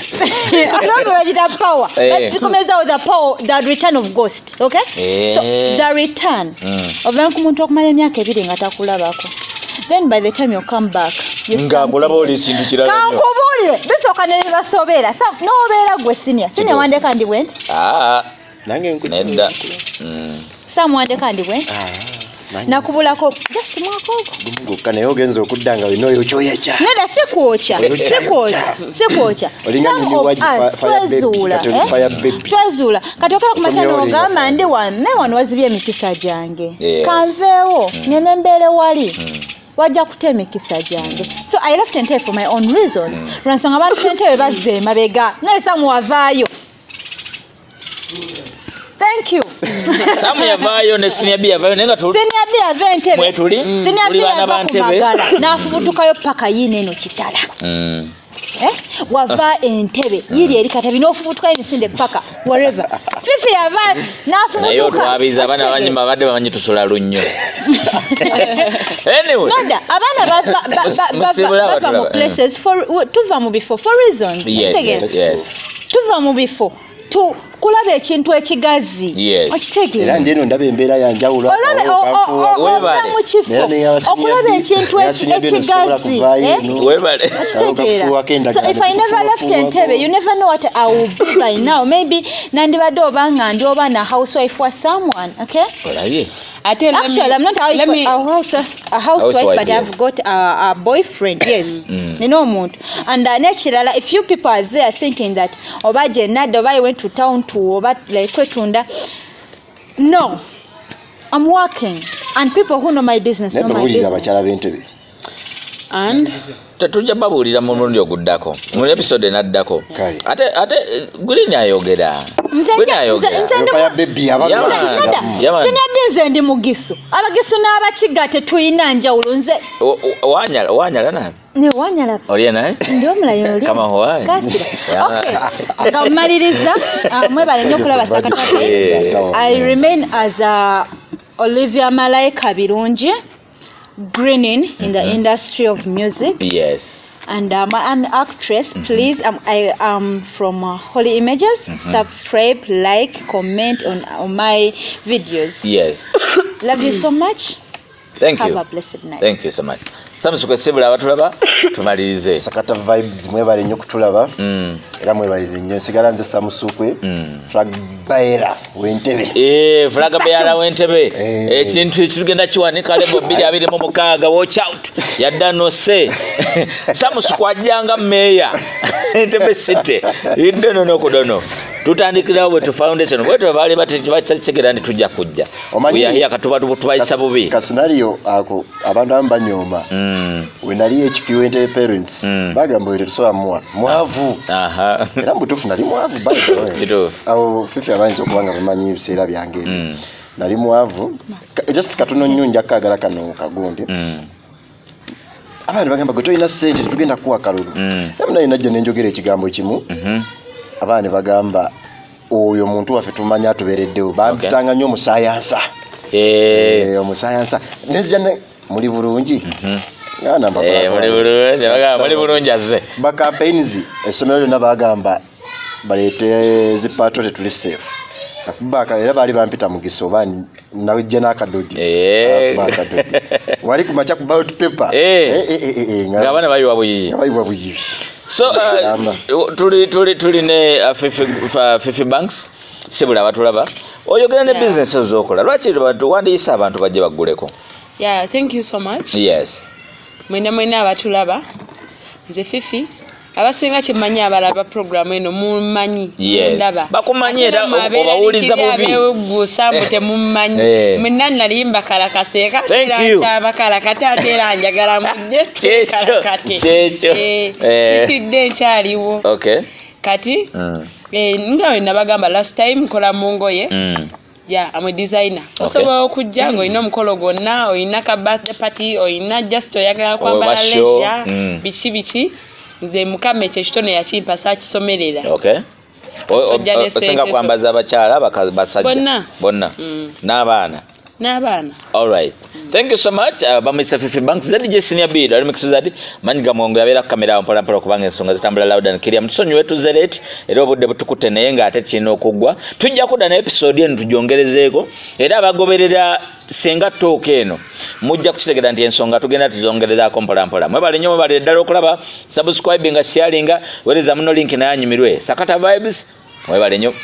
bagita power kikomezaawo the return of ghost okay so the return overa ku muntu okumala emyaka 2 nga takulabako then by the time you come back ng'akulaba oli kintu kirala kankubulire bisooka ne basobera n'obeera gwe senior wandeka ndi bwent nange nedda wandeka ndi bwent nakubulako just mwakogo gumuguka naye ogenza okudda nga olina oyo kyoyakya nedda sikwokya twazuula kati okera ku makya n'ogamba ndi wano wazibya emikisa gyange kanveewo ngende mbeere wali wajja kuta emikisa gyange so I left Entebbe for my own reasons lwansonga abantu Entebbe bazze emabega naye Samu wavaayo thank you Samu yavaayo ne Senior B yavaayo nenga Senior B yava Entebbe mwetuli Senior B yava ku Magala n'afubutukayo paka yino eno kitala wava entebe yiri eri katabi n'ofubutwa emisinde paka whatever Fifi yava n'afubutuka nayo twabiza abana banyima badde bamanyi tusula lunnyo anyway nada abana bava mu places tuva mu bifo for reasons yes tuva mu bifo kulaba ekintu ekigazi okitegeera era ndeno ndaba embeera yanjawulo okulaba ekintu ekigazi so if I never left Entebbe you never know what I will be by now maybe nandibadde obanga ndi oba na housewife wa someone okay actually I'm not a housewife but I've got a boyfriend yes nino omuntu and nekirala if you people are there thinking that oba je nadde oba I went to town to oba like kwetunda no I'm working and people who know my business know my business and tetujja babulira mu mulundi oguddako mu episode naddako ate guli nyayogera nze ndi mugisu abagisu n'abakiga tetuyina njawulo nze wanyala na ne wanyala oliye naye ndio mulayo oli kama huwaye kasira okay ngamaliriza mwebale nnyo kulaba Sakatate I remain as a Olivia Malaika Birungi grinning in the industry of music. Yes. And I'm an actress. Please, I am from Holy Images. Subscribe, like, comment on my videos. Yes. Love you so much. Thank you. Have a blessed night. Thank you so much. Samusuke sebula abatulaba tumalirize. Sakata vibes mwebale nnyo kutulaba. Era mwebale nnyo sigala nze Samusukwe. Flag Baera w'Entebbe. Flag Baera w'Entebbe. Ekintu ekigenda kiwanika lebo 226 watch out. Yadda no se. Samusukwe ajjanga meya. Entebbe city. Indono nokudono. Tutandikira bwe tu foundation bwe tu bali batekisekera ndi tujja kujja. We are here katuba tubayisa bubi. Ka scenario ako abantu ambanyoma. When I HP Entebbe parents bagamba bwe tusoba mwavu. Aha. Era mbutufu nali mwavu by the way. Kitufu. Awo Fifi abanyiza okubanga bamanyi ebiseera byange. Nali mwavu. Just katono nnyo njakagala kano kagonde. Abantu bagamba gwe toyina ssente tugenda kuwa kalulu. Naye najja nenjogera ekigambo kimu. Abana bagamba oyo muntu waffe tumanya atubereddewo bamutanga nnyo omusayansa omusayansa nezija muli bulungi muli bulungi azze bakampaigns essomero lyonna bagamba baleete zipaato tetuli safe akubaka era baali bampita mugiso oba nawejja n'akadodi wali kumaca ku ballot paper ng'abaana bayiwa buyibi so tuli ne Fifi Banks sibula abatulaba oyogera ne business ez'okola lwaki wandiisa abantu bajje bagguleko. Yeah, thank you so much. Yes. Mwena abatulaba nze Fifi abasinga kimanyi abalaba program eno mumanyi ndaba bakumanyi era obawuliza bubi gusambu temumanyi mwenna nalimba kalakaseka era bakala katera njagala mudde checho sitidde nkyaliwo okay kati ngawe nabagamba last time kola mungoye yeah, I'm a designer. Osobola okujja ngo ina omukolo gonna oyina ka birthday party oyina just oyagala kwambala leisure bichi nze mukame kyekitone yakimpasa kisomerera. Okay. Osenga kwambaza abakyala basajja bonna n'abaana. All right. Thank you so much. Bamisa Fifi Banks ZJ Senior Bid alimikisa zadi manyiga mwongo yabera kamera mpola mpola kubanga ensonga zitambula loud and clear mtusonyi wetu zelet era obudde butukute naye nga ate kino okugwa tujja kuda na episode eno tujongerezeeko era abagoberera senga talk eno mujja kukitegera nti ensonga tugenda tuzongerezaako mpola mpola mwebale nnyo mwebale ddala okulaba subscribing nga sharinga wereza muno link naye anyumirwe Sakata Vibes mwebale nnyo.